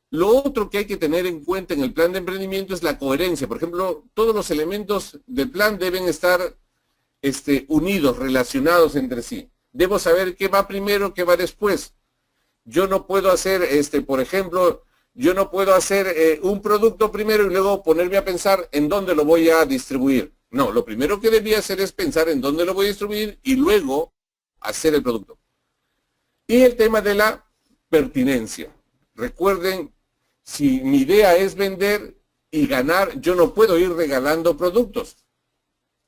Lo otro que hay que tener en cuenta en el plan de emprendimiento es la coherencia. Por ejemplo, todos los elementos del plan deben estar unidos, relacionados entre sí. Debo saber qué va primero, qué va después. Yo no puedo hacer, por ejemplo, yo no puedo hacer un producto primero y luego ponerme a pensar en dónde lo voy a distribuir. No, lo primero que debía hacer es pensar en dónde lo voy a distribuir y luego hacer el producto. Y el tema de la pertinencia. Recuerden, si mi idea es vender y ganar, yo no puedo ir regalando productos.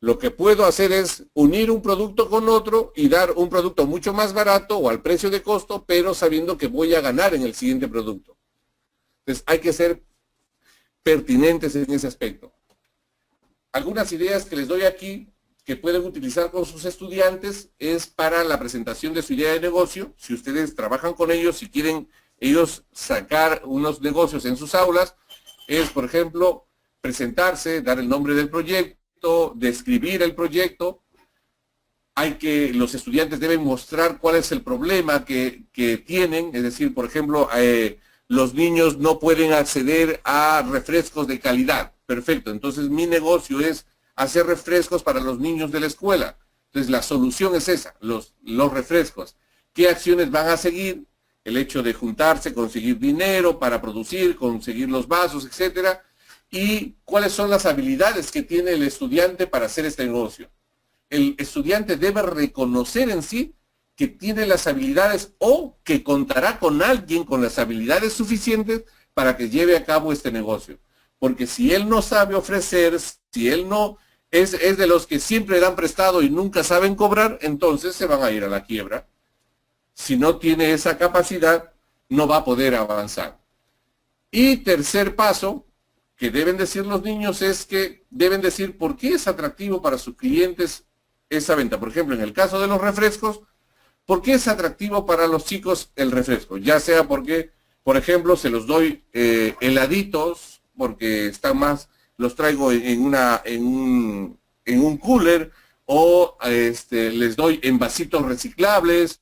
Lo que puedo hacer es unir un producto con otro y dar un producto mucho más barato o al precio de costo, pero sabiendo que voy a ganar en el siguiente producto. Entonces hay que ser pertinentes en ese aspecto. Algunas ideas que les doy aquí que pueden utilizar con sus estudiantes es para la presentación de su idea de negocio. Si ustedes trabajan con ellos, si quieren ellos sacar unos negocios en sus aulas, es, por ejemplo, presentarse, dar el nombre del proyecto, describir el proyecto. Los estudiantes deben mostrar cuál es el problema que tienen, es decir, por ejemplo, los niños no pueden acceder a refrescos de calidad. Perfecto, entonces mi negocio es hacer refrescos para los niños de la escuela. Entonces la solución es esa, los refrescos. ¿Qué acciones van a seguir? El hecho de juntarse, conseguir dinero para producir, conseguir los vasos, etcétera. Y cuáles son las habilidades que tiene el estudiante para hacer este negocio. El estudiante debe reconocer en sí que tiene las habilidades o que contará con alguien con las habilidades suficientes para que lleve a cabo este negocio. Porque si él no sabe ofrecer, si él no es de los que siempre dan prestado y nunca saben cobrar, entonces se van a ir a la quiebra. Si no tiene esa capacidad, no va a poder avanzar. Y tercer paso que deben decir los niños es que deben decir por qué es atractivo para sus clientes esa venta. Por ejemplo, en el caso de los refrescos, ¿por qué es atractivo para los chicos el refresco? Ya sea porque, por ejemplo, se los doy heladitos, porque están más, los traigo en un cooler, o les doy en vasitos reciclables,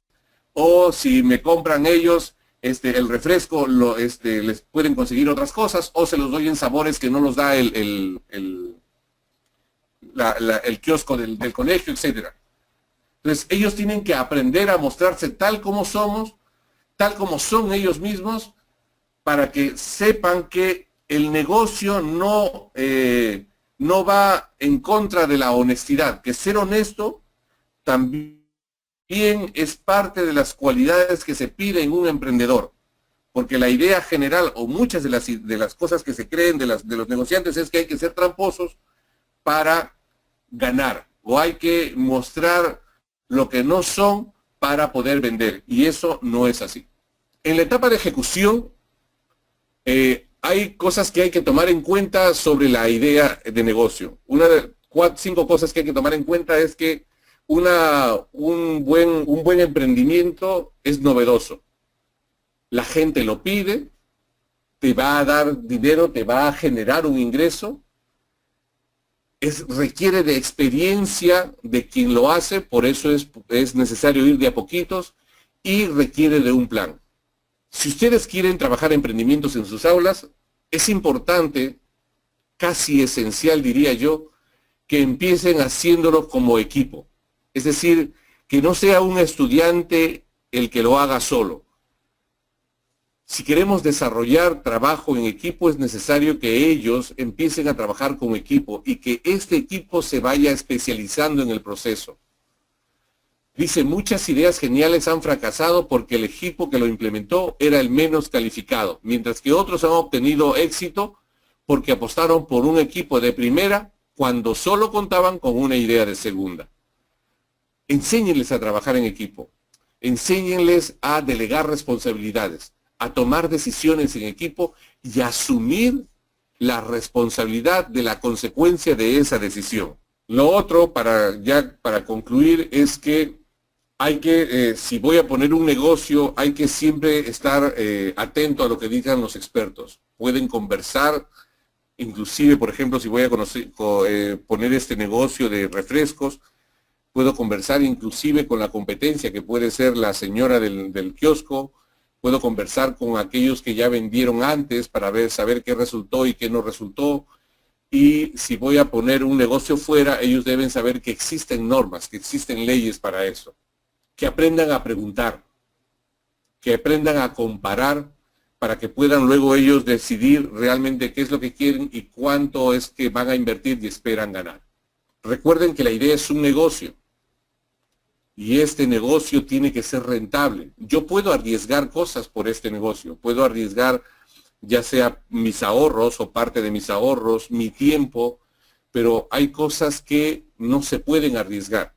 o si me compran ellos el refresco, les pueden conseguir otras cosas, o se los doy en sabores que no los da el kiosco del colegio, etcétera. Entonces, ellos tienen que aprender a mostrarse tal como somos, tal como son ellos mismos, para que sepan que el negocio no va en contra de la honestidad, que ser honesto también es parte de las cualidades que se pide en un emprendedor, porque la idea general o muchas de las cosas que se creen de los negociantes es que hay que ser tramposos para ganar, o hay que mostrar lo que no son para poder vender, y eso no es así. En la etapa de ejecución hay cosas que hay que tomar en cuenta sobre la idea de negocio. Una de 5 cosas que hay que tomar en cuenta es que un buen emprendimiento es novedoso. La gente lo pide, te va a dar dinero, te va a generar un ingreso. Requiere de experiencia de quien lo hace, por eso es necesario ir de a poquitos, y requiere de un plan. Si ustedes quieren trabajar emprendimientos en sus aulas, es importante, casi esencial diría yo, que empiecen haciéndolo como equipo. Es decir, que no sea un estudiante el que lo haga solo. Si queremos desarrollar trabajo en equipo, es necesario que ellos empiecen a trabajar como equipo y que este equipo se vaya especializando en el proceso. Dice, muchas ideas geniales han fracasado porque el equipo que lo implementó era el menos calificado, mientras que otros han obtenido éxito porque apostaron por un equipo de primera cuando solo contaban con una idea de segunda. Enséñenles a trabajar en equipo, enséñenles a delegar responsabilidades, a tomar decisiones en equipo y a asumir la responsabilidad de la consecuencia de esa decisión. Lo otro, para concluir, es que hay que, si voy a poner un negocio, hay que siempre estar atento a lo que digan los expertos. Pueden conversar, inclusive, por ejemplo, si voy a poner este negocio de refrescos, puedo conversar inclusive con la competencia, que puede ser la señora del kiosco, puedo conversar con aquellos que ya vendieron antes para saber qué resultó y qué no resultó. Y si voy a poner un negocio fuera, ellos deben saber que existen normas, que existen leyes para eso. Que aprendan a preguntar, que aprendan a comparar para que puedan luego ellos decidir realmente qué es lo que quieren y cuánto es que van a invertir y esperan ganar. Recuerden que la idea es un negocio y este negocio tiene que ser rentable. Yo puedo arriesgar cosas por este negocio, puedo arriesgar ya sea mis ahorros o parte de mis ahorros, mi tiempo, pero hay cosas que no se pueden arriesgar.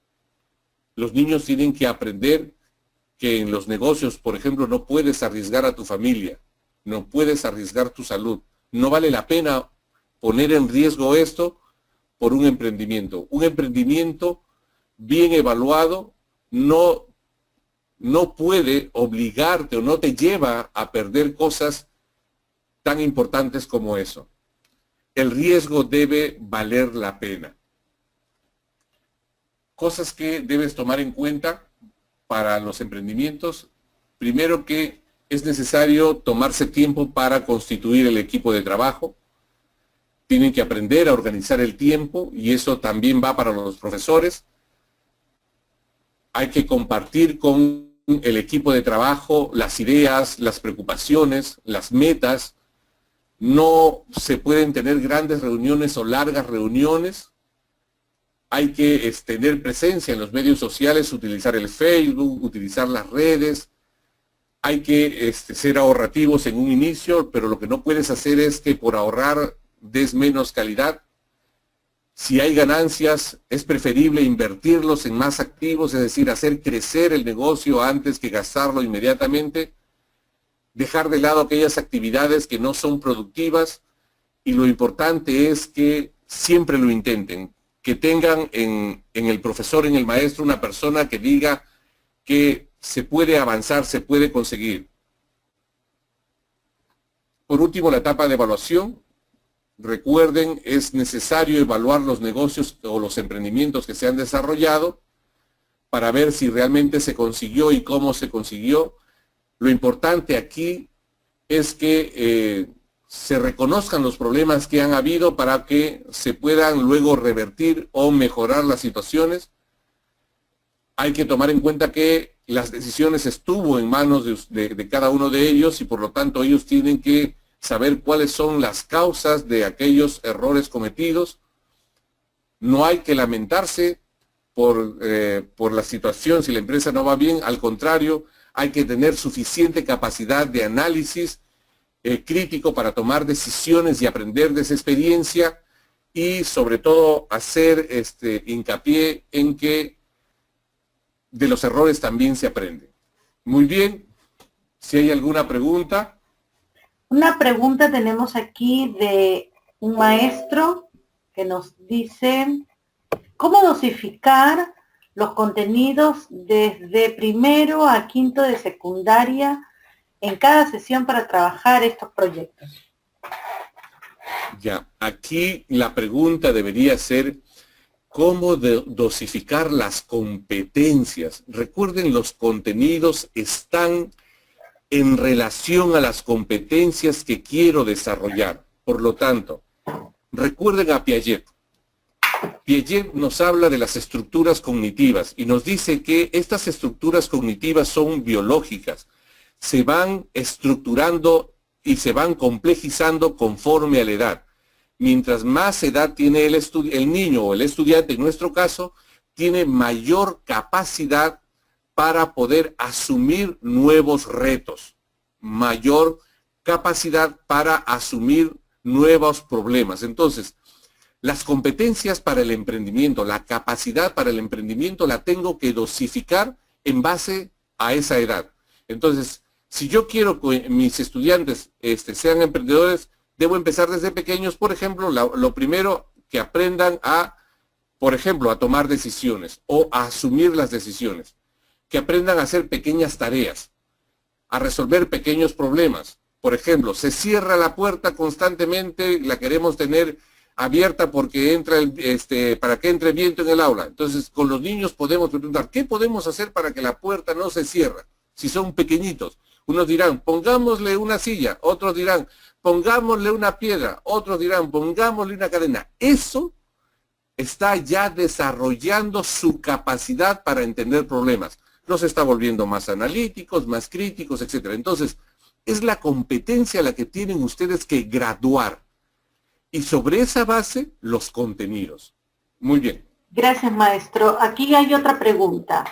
Los niños tienen que aprender que en los negocios, por ejemplo, no puedes arriesgar a tu familia, no puedes arriesgar tu salud. No vale la pena poner en riesgo esto por un emprendimiento. Un emprendimiento bien evaluado no puede obligarte o no te lleva a perder cosas tan importantes como eso. El riesgo debe valer la pena. Cosas que debes tomar en cuenta para los emprendimientos. Primero, que es necesario tomarse tiempo para constituir el equipo de trabajo. Tienen que aprender a organizar el tiempo y eso también va para los profesores. Hay que compartir con el equipo de trabajo las ideas, las preocupaciones, las metas. No se pueden tener grandes reuniones o largas reuniones. Hay que tener presencia en los medios sociales, utilizar el Facebook, utilizar las redes. Hay que ser ahorrativos en un inicio, pero lo que no puedes hacer es que por ahorrar des menos calidad. Si hay ganancias, es preferible invertirlos en más activos, es decir, hacer crecer el negocio antes que gastarlo inmediatamente. Dejar de lado aquellas actividades que no son productivas y lo importante es que siempre lo intenten, que tengan en el profesor, en el maestro, una persona que diga que se puede avanzar, se puede conseguir. Por último, la etapa de evaluación. Recuerden, es necesario evaluar los negocios o los emprendimientos que se han desarrollado para ver si realmente se consiguió y cómo se consiguió. Lo importante aquí es que se reconozcan los problemas que han habido para que se puedan luego revertir o mejorar las situaciones. Hay que tomar en cuenta que las decisiones estuvo en manos de cada uno de ellos y por lo tanto ellos tienen que saber cuáles son las causas de aquellos errores cometidos. No hay que lamentarse por la situación si la empresa no va bien, al contrario, hay que tener suficiente capacidad de análisis crítico para tomar decisiones y aprender de esa experiencia y sobre todo hacer hincapié en que de los errores también se aprende. Muy bien, si hay alguna pregunta. Una pregunta tenemos aquí de un maestro que nos dice, ¿cómo dosificar los contenidos desde primero a quinto de secundaria en cada sesión para trabajar estos proyectos? Ya, aquí la pregunta debería ser cómo dosificar las competencias. Recuerden, los contenidos están en relación a las competencias que quiero desarrollar. Por lo tanto, recuerden a Piaget. Piaget nos habla de las estructuras cognitivas y nos dice que estas estructuras cognitivas son biológicas, se van estructurando y se van complejizando conforme a la edad. Mientras más edad tiene el niño o el estudiante, en nuestro caso, tiene mayor capacidad para poder asumir nuevos retos, mayor capacidad para asumir nuevos problemas. Entonces, las competencias para el emprendimiento, la capacidad para el emprendimiento la tengo que dosificar en base a esa edad. Entonces, si yo quiero que mis estudiantes sean emprendedores, debo empezar desde pequeños. Por ejemplo, lo primero, que aprendan por ejemplo, a tomar decisiones o a asumir las decisiones. Que aprendan a hacer pequeñas tareas, a resolver pequeños problemas. Por ejemplo, se cierra la puerta constantemente, la queremos tener abierta porque entra para que entre viento en el aula. Entonces, con los niños podemos preguntar, ¿qué podemos hacer para que la puerta no se cierre? Si son pequeñitos. Unos dirán, pongámosle una silla. Otros dirán, pongámosle una piedra. Otros dirán, pongámosle una cadena. Eso está ya desarrollando su capacidad para entender problemas. Los está volviendo más analíticos, más críticos, etc. Entonces, es la competencia la que tienen ustedes que graduar. Y sobre esa base, los contenidos. Muy bien. Gracias, maestro. Aquí hay otra pregunta.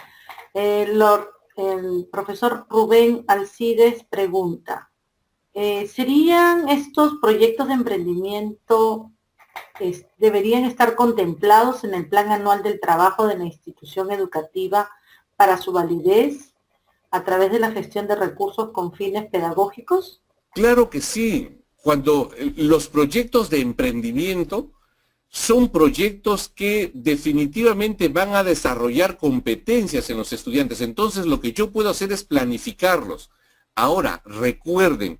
El profesor Rubén Alcides pregunta, ¿serían estos proyectos de emprendimiento, deberían estar contemplados en el plan anual del trabajo de la institución educativa para su validez a través de la gestión de recursos con fines pedagógicos? Claro que sí. Cuando los proyectos de emprendimiento son proyectos que definitivamente van a desarrollar competencias en los estudiantes. Entonces, lo que yo puedo hacer es planificarlos. Ahora, recuerden,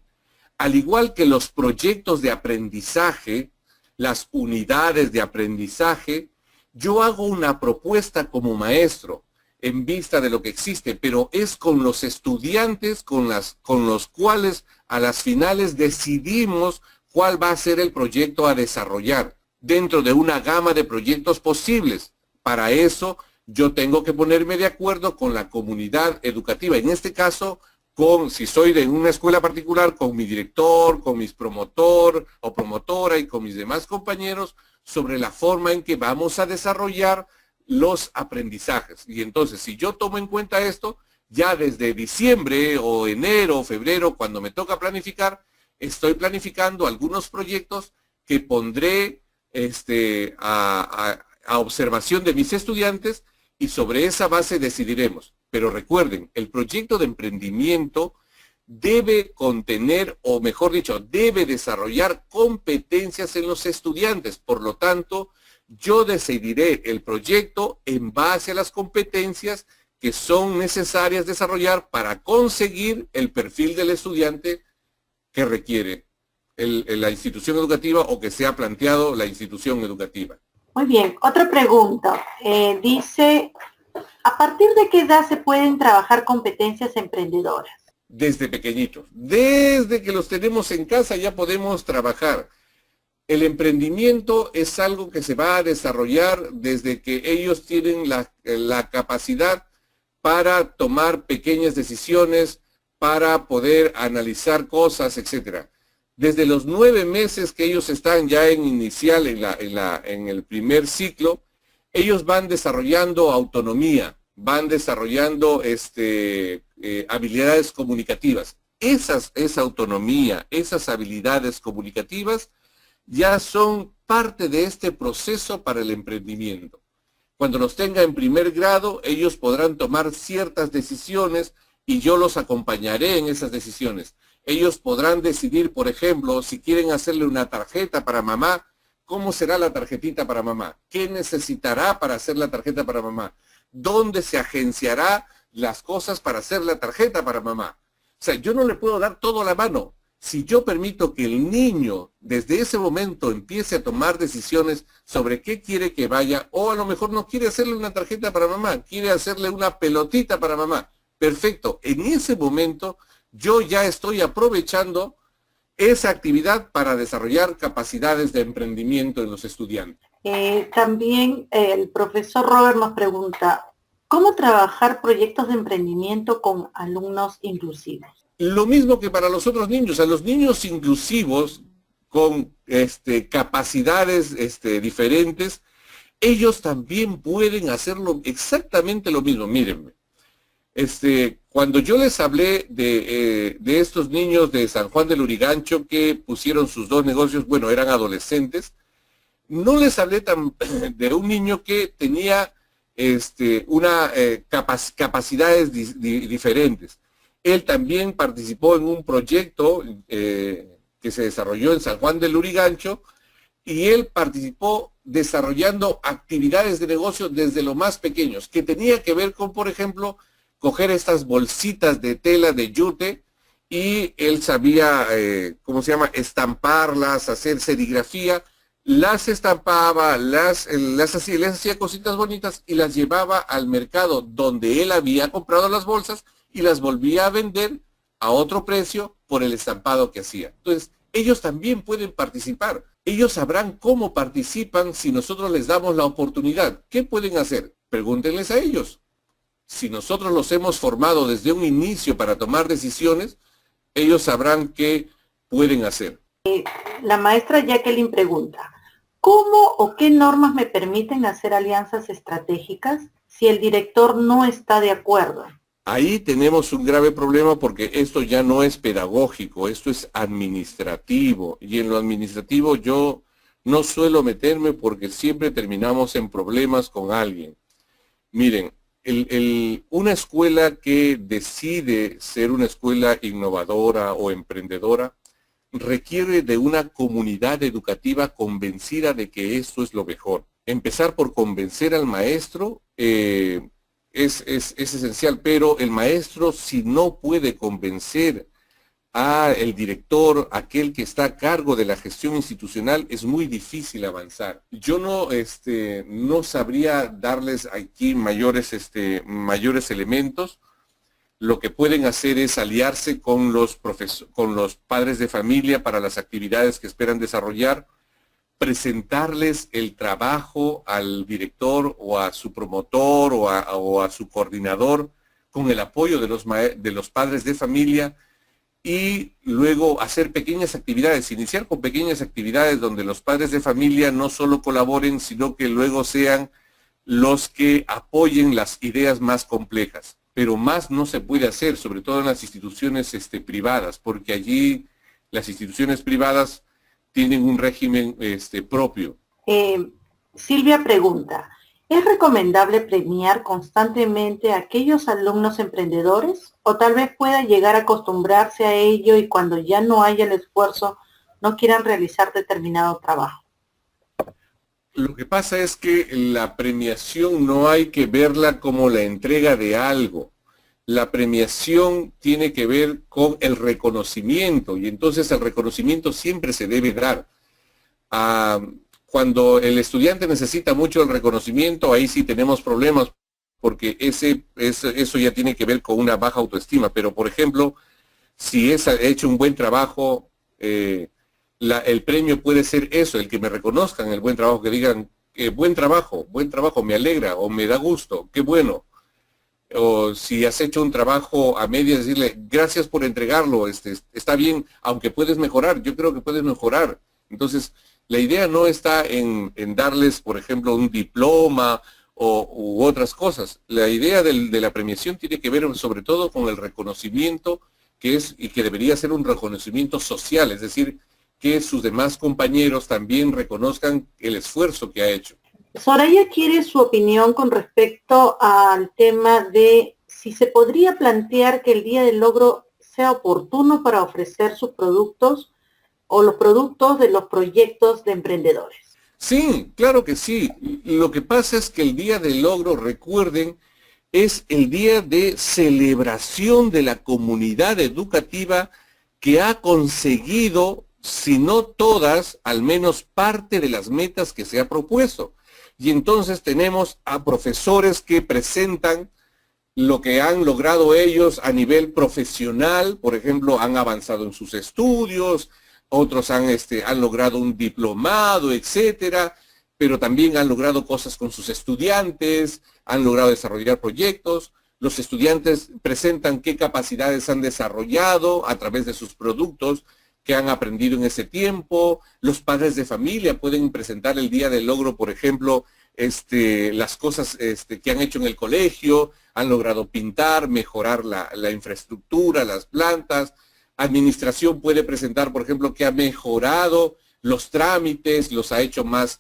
al igual que los proyectos de aprendizaje, las unidades de aprendizaje, yo hago una propuesta como maestro en vista de lo que existe, pero es con los estudiantes con los cuales a las finales decidimos cuál va a ser el proyecto a desarrollar dentro de una gama de proyectos posibles. Para eso yo tengo que ponerme de acuerdo con la comunidad educativa, en este caso, si soy de una escuela particular, con mi director, con mis promotor o promotora y con mis demás compañeros, sobre la forma en que vamos a desarrollar los aprendizajes. Y entonces, si yo tomo en cuenta esto, ya desde diciembre o enero o febrero, cuando me toca planificar, estoy planificando algunos proyectos que pondré a observación de mis estudiantes y sobre esa base decidiremos. Pero recuerden, el proyecto de emprendimiento debe contener, o mejor dicho, debe desarrollar competencias en los estudiantes. Por lo tanto, yo decidiré el proyecto en base a las competencias que son necesarias desarrollar para conseguir el perfil del estudiante que requiere la institución educativa o que se ha planteado la institución educativa. Muy bien, otra pregunta. Dice, ¿a partir de qué edad se pueden trabajar competencias emprendedoras? Desde pequeñitos. Desde que los tenemos en casa ya podemos trabajar. El emprendimiento es algo que se va a desarrollar desde que ellos tienen la capacidad para tomar pequeñas decisiones, para poder analizar cosas, etc. Desde los 9 meses que ellos están ya en inicial, en el primer ciclo, ellos van desarrollando autonomía, van desarrollando habilidades comunicativas. Esa autonomía, esas habilidades comunicativas ya son parte de este proceso para el emprendimiento. Cuando los tenga en primer grado, ellos podrán tomar ciertas decisiones y yo los acompañaré en esas decisiones. Ellos podrán decidir, por ejemplo, si quieren hacerle una tarjeta para mamá, ¿cómo será la tarjetita para mamá? ¿Qué necesitará para hacer la tarjeta para mamá? ¿Dónde se agenciará las cosas para hacer la tarjeta para mamá? O sea, yo no le puedo dar todo a la mano. Si yo permito que el niño desde ese momento empiece a tomar decisiones sobre qué quiere que vaya, o a lo mejor no quiere hacerle una tarjeta para mamá, quiere hacerle una pelotita para mamá. Perfecto, en ese momento yo ya estoy aprovechando esa actividad para desarrollar capacidades de emprendimiento en los estudiantes. También el profesor Robert nos pregunta, ¿cómo trabajar proyectos de emprendimiento con alumnos inclusivos? Lo mismo que para los otros niños, a los niños inclusivos con capacidades diferentes, ellos también pueden hacerlo exactamente lo mismo. Mírenme, cuando yo les hablé de estos niños de San Juan del Lurigancho que pusieron sus dos negocios, bueno, eran adolescentes, no les hablé de un niño que tenía capacidades diferentes. Él también participó en un proyecto que se desarrolló en San Juan del Lurigancho y él participó desarrollando actividades de negocio desde lo más pequeños, que tenía que ver con, por ejemplo, coger estas bolsitas de tela de yute y él sabía, ¿cómo se llama?, estamparlas, hacer serigrafía, las estampaba, les hacía cositas bonitas y las llevaba al mercado donde él había comprado las bolsas y las volvía a vender a otro precio por el estampado que hacía. Entonces, ellos también pueden participar. Ellos sabrán cómo participan si nosotros les damos la oportunidad. ¿Qué pueden hacer? Pregúntenles a ellos. Si nosotros los hemos formado desde un inicio para tomar decisiones, ellos sabrán qué pueden hacer. La maestra Jacqueline pregunta, ¿cómo o qué normas me permiten hacer alianzas estratégicas si el director no está de acuerdo? Ahí tenemos un grave problema porque esto ya no es pedagógico, esto es administrativo. Y en lo administrativo yo no suelo meterme porque siempre terminamos en problemas con alguien. Miren, una escuela que decide ser una escuela innovadora o emprendedora requiere de una comunidad educativa convencida de que esto es lo mejor. Empezar por convencer al maestro es esencial, pero el maestro, si no puede convencer al director, aquel que está a cargo de la gestión institucional, es muy difícil avanzar. Yo no sabría darles aquí mayores elementos. Lo que pueden hacer es aliarse con los padres de familia para las actividades que esperan desarrollar, presentarles el trabajo al director o a su promotor o a su coordinador con el apoyo de los padres de familia y luego hacer pequeñas actividades, iniciar con pequeñas actividades donde los padres de familia no solo colaboren, sino que luego sean los que apoyen las ideas más complejas. Pero más no se puede hacer, sobre todo en las instituciones privadas, porque allí las instituciones privadas tienen un régimen propio. Silvia pregunta, ¿es recomendable premiar constantemente a aquellos alumnos emprendedores? ¿O tal vez pueda llegar a acostumbrarse a ello y cuando ya no haya el esfuerzo no quieran realizar determinado trabajo? Lo que pasa es que la premiación no hay que verla como la entrega de algo. La premiación tiene que ver con el reconocimiento y entonces el reconocimiento siempre se debe dar. Cuando el estudiante necesita mucho el reconocimiento, ahí sí tenemos problemas porque eso ya tiene que ver con una baja autoestima. Pero, por ejemplo, si ha hecho un buen trabajo, el premio puede ser eso, el que me reconozcan el buen trabajo, que digan, buen trabajo, me alegra o me da gusto, qué bueno. O si has hecho un trabajo a medias, decirle, gracias por entregarlo, está bien, aunque puedes mejorar, yo creo que puedes mejorar. Entonces, la idea no está en darles, por ejemplo, un diploma u otras cosas. La idea de la premiación tiene que ver sobre todo con el reconocimiento y que debería ser un reconocimiento social, es decir, que sus demás compañeros también reconozcan el esfuerzo que ha hecho. Soraya quiere su opinión con respecto al tema de si se podría plantear que el Día del Logro sea oportuno para ofrecer sus productos o los productos de los proyectos de emprendedores. Sí, claro que sí. Lo que pasa es que el Día del Logro, recuerden, es el día de celebración de la comunidad educativa que ha conseguido, si no todas, al menos parte de las metas que se ha propuesto. Y entonces tenemos a profesores que presentan lo que han logrado ellos a nivel profesional, por ejemplo, han avanzado en sus estudios, otros han logrado un diplomado, etcétera, pero también han logrado cosas con sus estudiantes, han logrado desarrollar proyectos. Los estudiantes presentan qué capacidades han desarrollado a través de sus productos que han aprendido en ese tiempo. Los padres de familia pueden presentar el día del logro, por ejemplo, las cosas que han hecho en el colegio, han logrado pintar, mejorar la infraestructura, las plantas. Administración puede presentar, por ejemplo, que ha mejorado los trámites, los ha hecho más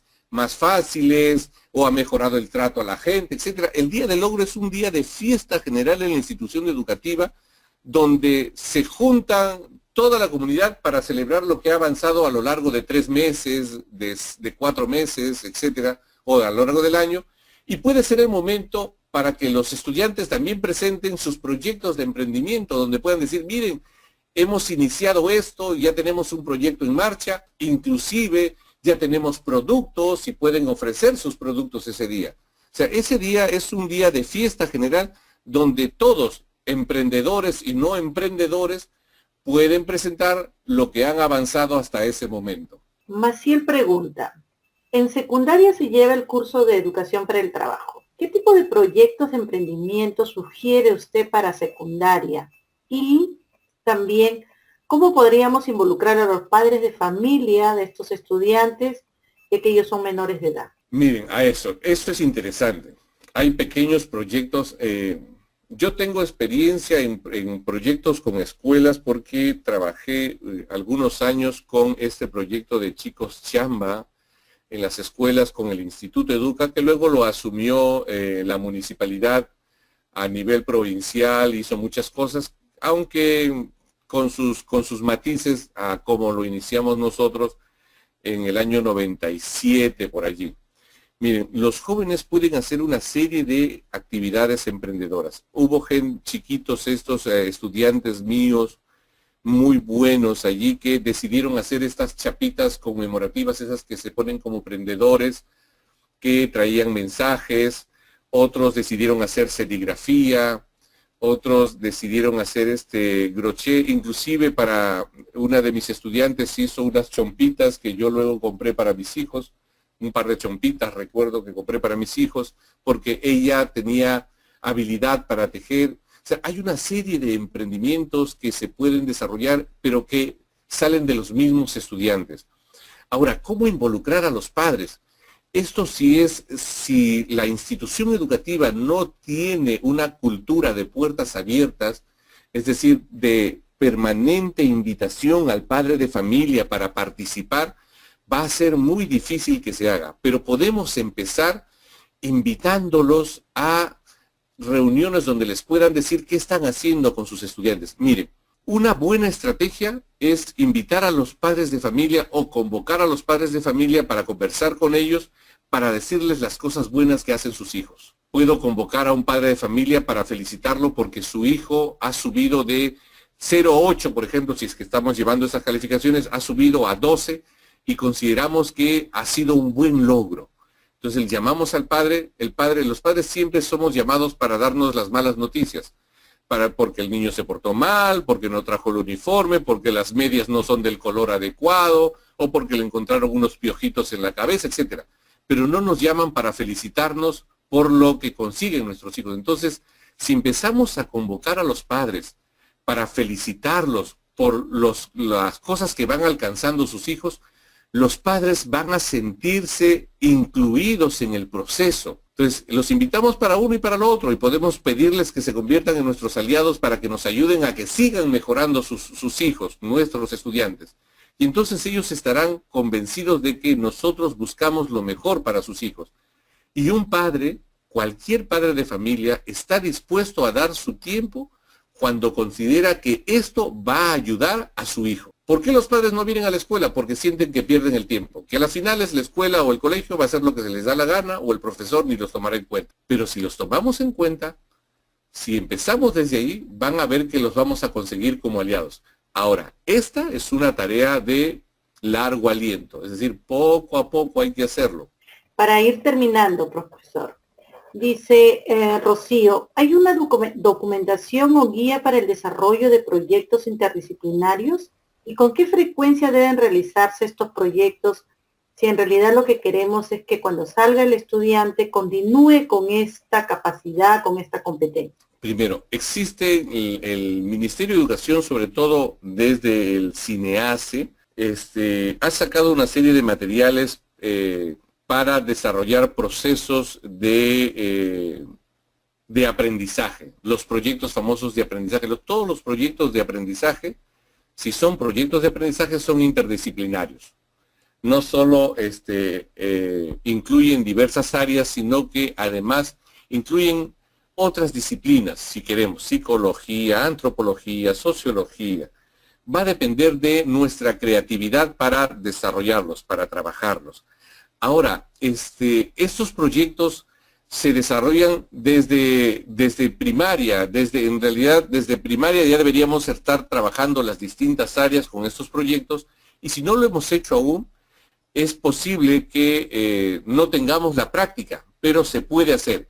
fáciles, o ha mejorado el trato a la gente, etcétera. El día del logro es un día de fiesta general en la institución educativa, donde se juntan toda la comunidad para celebrar lo que ha avanzado a lo largo de 3 meses, de 4 meses, etcétera, o a lo largo del año, y puede ser el momento para que los estudiantes también presenten sus proyectos de emprendimiento, donde puedan decir, miren, hemos iniciado esto, ya tenemos un proyecto en marcha, inclusive ya tenemos productos y pueden ofrecer sus productos ese día. O sea, ese día es un día de fiesta general donde todos, emprendedores y no emprendedores, pueden presentar lo que han avanzado hasta ese momento. Maciel pregunta, en secundaria se lleva el curso de educación para el trabajo. ¿Qué tipo de proyectos de emprendimiento sugiere usted para secundaria? Y también, ¿cómo podríamos involucrar a los padres de familia de estos estudiantes, ya que ellos son menores de edad? Miren, esto es interesante. Hay pequeños proyectos. Yo tengo experiencia en proyectos con escuelas porque trabajé algunos años con este proyecto de chicos chamba en las escuelas con el Instituto Educa, que luego lo asumió la municipalidad a nivel provincial, hizo muchas cosas, aunque con sus matices a como lo iniciamos nosotros en el año 97 por allí. Miren, los jóvenes pueden hacer una serie de actividades emprendedoras. Hubo chiquitos, estudiantes míos, muy buenos allí, que decidieron hacer estas chapitas conmemorativas, esas que se ponen como prendedores, que traían mensajes. Otros decidieron hacer serigrafía, otros decidieron hacer crochet. Inclusive para una de mis estudiantes hizo unas chompitas que yo luego compré para mis hijos. Un par de chompitas, recuerdo que compré para mis hijos, porque ella tenía habilidad para tejer. O sea, hay una serie de emprendimientos que se pueden desarrollar, pero que salen de los mismos estudiantes. Ahora, ¿cómo involucrar a los padres? Esto si la institución educativa no tiene una cultura de puertas abiertas, es decir, de permanente invitación al padre de familia para participar, va a ser muy difícil que se haga. Pero podemos empezar invitándolos a reuniones donde les puedan decir qué están haciendo con sus estudiantes. Miren, una buena estrategia es invitar a los padres de familia o convocar a los padres de familia para conversar con ellos, para decirles las cosas buenas que hacen sus hijos. Puedo convocar a un padre de familia para felicitarlo porque su hijo ha subido de 0,8, por ejemplo, si es que estamos llevando esas calificaciones, ha subido a 12 y consideramos que ha sido un buen logro. Entonces llamamos al padre, los padres siempre somos llamados para darnos las malas noticias, porque el niño se portó mal, porque no trajo el uniforme, porque las medias no son del color adecuado, o porque le encontraron unos piojitos en la cabeza, etcétera. Pero no nos llaman para felicitarnos por lo que consiguen nuestros hijos. Entonces, si empezamos a convocar a los padres para felicitarlos por las cosas que van alcanzando sus hijos, los padres van a sentirse incluidos en el proceso. Entonces, los invitamos para uno y para lo otro y podemos pedirles que se conviertan en nuestros aliados para que nos ayuden a que sigan mejorando sus hijos, nuestros estudiantes. Y entonces ellos estarán convencidos de que nosotros buscamos lo mejor para sus hijos. Y un padre, cualquier padre de familia, está dispuesto a dar su tiempo cuando considera que esto va a ayudar a su hijo. ¿Por qué los padres no vienen a la escuela? Porque sienten que pierden el tiempo, que a las finales la escuela o el colegio va a hacer lo que se les da la gana o el profesor ni los tomará en cuenta. Pero si los tomamos en cuenta, si empezamos desde ahí, van a ver que los vamos a conseguir como aliados. Ahora, esta es una tarea de largo aliento, es decir, poco a poco hay que hacerlo. Para ir terminando, profesor, dice Rocío, ¿hay una documentación o guía para el desarrollo de proyectos interdisciplinarios? ¿Y con qué frecuencia deben realizarse estos proyectos si en realidad lo que queremos es que cuando salga el estudiante continúe con esta capacidad, con esta competencia. Primero, existe el Ministerio de Educación, sobre todo desde el CINEACE, ha sacado una serie de materiales para desarrollar procesos de aprendizaje, los proyectos famosos de aprendizaje. Todos los proyectos de aprendizaje, si son proyectos de aprendizaje, son interdisciplinarios. No solo incluyen diversas áreas, sino que además incluyen otras disciplinas, si queremos, psicología, antropología, sociología. Va a depender de nuestra creatividad para desarrollarlos, para trabajarlos. Ahora, estos proyectos se desarrollan desde primaria, en realidad desde primaria ya deberíamos estar trabajando las distintas áreas con estos proyectos, y si no lo hemos hecho aún, es posible que no tengamos la práctica, pero se puede hacer.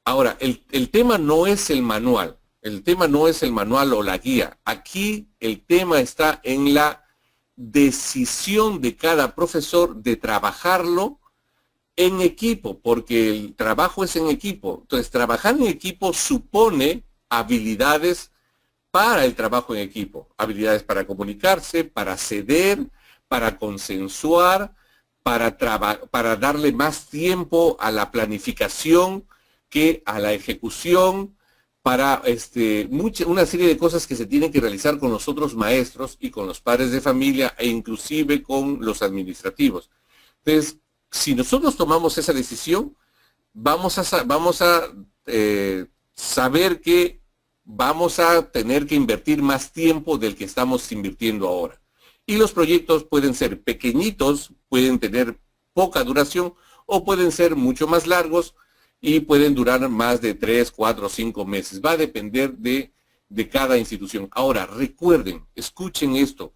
Ahora, el tema no es el manual, o la guía. Aquí el tema está en la decisión de cada profesor de trabajarlo en equipo, porque el trabajo es en equipo. Entonces, trabajar en equipo supone habilidades para el trabajo en equipo, habilidades para comunicarse, para ceder, para consensuar, para darle más tiempo a la planificación que a la ejecución, para una serie de cosas que se tienen que realizar con los otros maestros y con los padres de familia e inclusive con los administrativos. Entonces, si nosotros tomamos esa decisión, vamos a saber que vamos a tener que invertir más tiempo del que estamos invirtiendo ahora. Y los proyectos pueden ser pequeñitos, pueden tener poca duración o pueden ser mucho más largos y pueden durar más de 3, 4, 5 meses. Va a depender de cada institución. Ahora, recuerden, escuchen esto.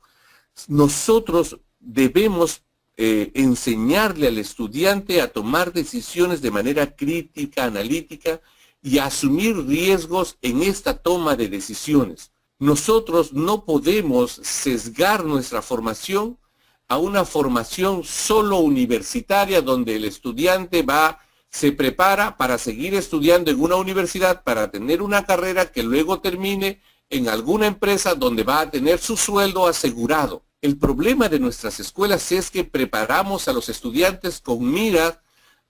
Nosotros debemos enseñarle al estudiante a tomar decisiones de manera crítica, analítica y a asumir riesgos en esta toma de decisiones. Nosotros no podemos sesgar nuestra formación a una formación solo universitaria donde el estudiante se prepara para seguir estudiando en una universidad para tener una carrera que luego termine en alguna empresa donde va a tener su sueldo asegurado. El problema de nuestras escuelas es que preparamos a los estudiantes con miras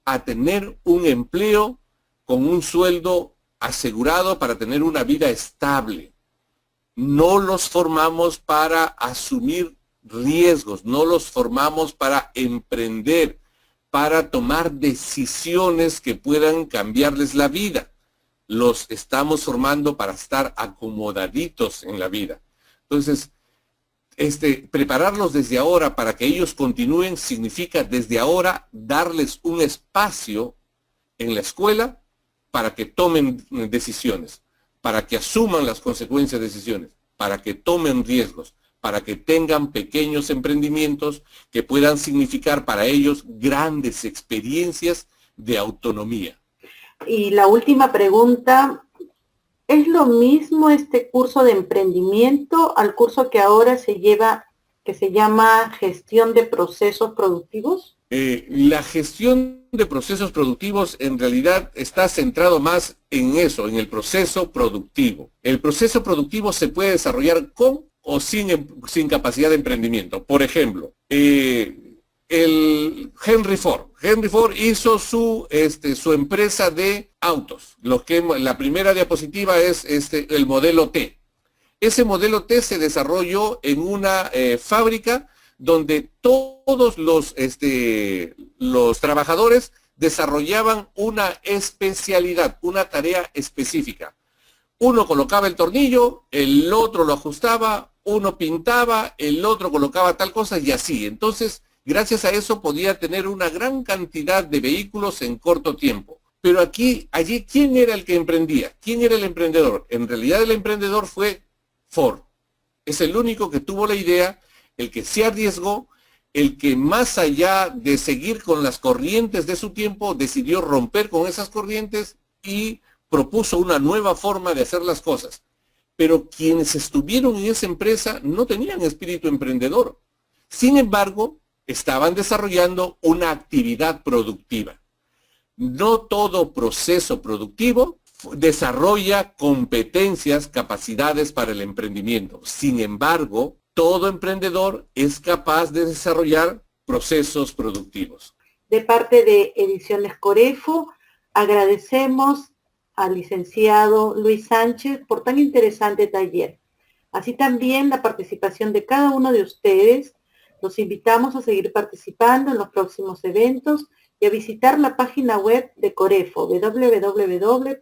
a tener un empleo con un sueldo asegurado para tener una vida estable. No los formamos para asumir riesgos, no los formamos para emprender, para tomar decisiones que puedan cambiarles la vida. Los estamos formando para estar acomodaditos en la vida. Entonces, prepararlos desde ahora para que ellos continúen significa desde ahora darles un espacio en la escuela para que tomen decisiones, para que asuman las consecuencias de decisiones, para que tomen riesgos, para que tengan pequeños emprendimientos que puedan significar para ellos grandes experiencias de autonomía. Y la última pregunta, ¿es lo mismo este curso de emprendimiento al curso que ahora se lleva, que se llama gestión de procesos productivos? La gestión de procesos productivos en realidad está centrado más en eso, en el proceso productivo. El proceso productivo se puede desarrollar con o sin capacidad de emprendimiento. Por ejemplo, el Henry Ford. Henry Ford hizo su empresa de autos. La primera diapositiva es el modelo T. Ese modelo T se desarrolló en una fábrica donde todos los trabajadores desarrollaban una especialidad, una tarea específica. Uno colocaba el tornillo, el otro lo ajustaba, uno pintaba, el otro colocaba tal cosa y así. Entonces, gracias a eso podía tener una gran cantidad de vehículos en corto tiempo. Pero allí, ¿quién era el que emprendía? ¿Quién era el emprendedor? En realidad el emprendedor fue Ford. Es el único que tuvo la idea, el que se arriesgó, el que más allá de seguir con las corrientes de su tiempo, decidió romper con esas corrientes y propuso una nueva forma de hacer las cosas. Pero quienes estuvieron en esa empresa no tenían espíritu emprendedor. Sin embargo, estaban desarrollando una actividad productiva. No todo proceso productivo desarrolla competencias, capacidades para el emprendimiento. Sin embargo, todo emprendedor es capaz de desarrollar procesos productivos. De parte de Ediciones Corefo, agradecemos al licenciado Luis Sánchez por tan interesante taller. Así también la participación de cada uno de ustedes. Los invitamos a seguir participando en los próximos eventos y a visitar la página web de Corefo, www.corefo.com.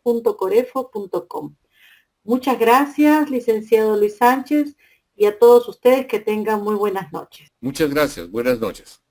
Muchas gracias, licenciado Luis Sánchez, y a todos ustedes que tengan muy buenas noches. Muchas gracias. Buenas noches.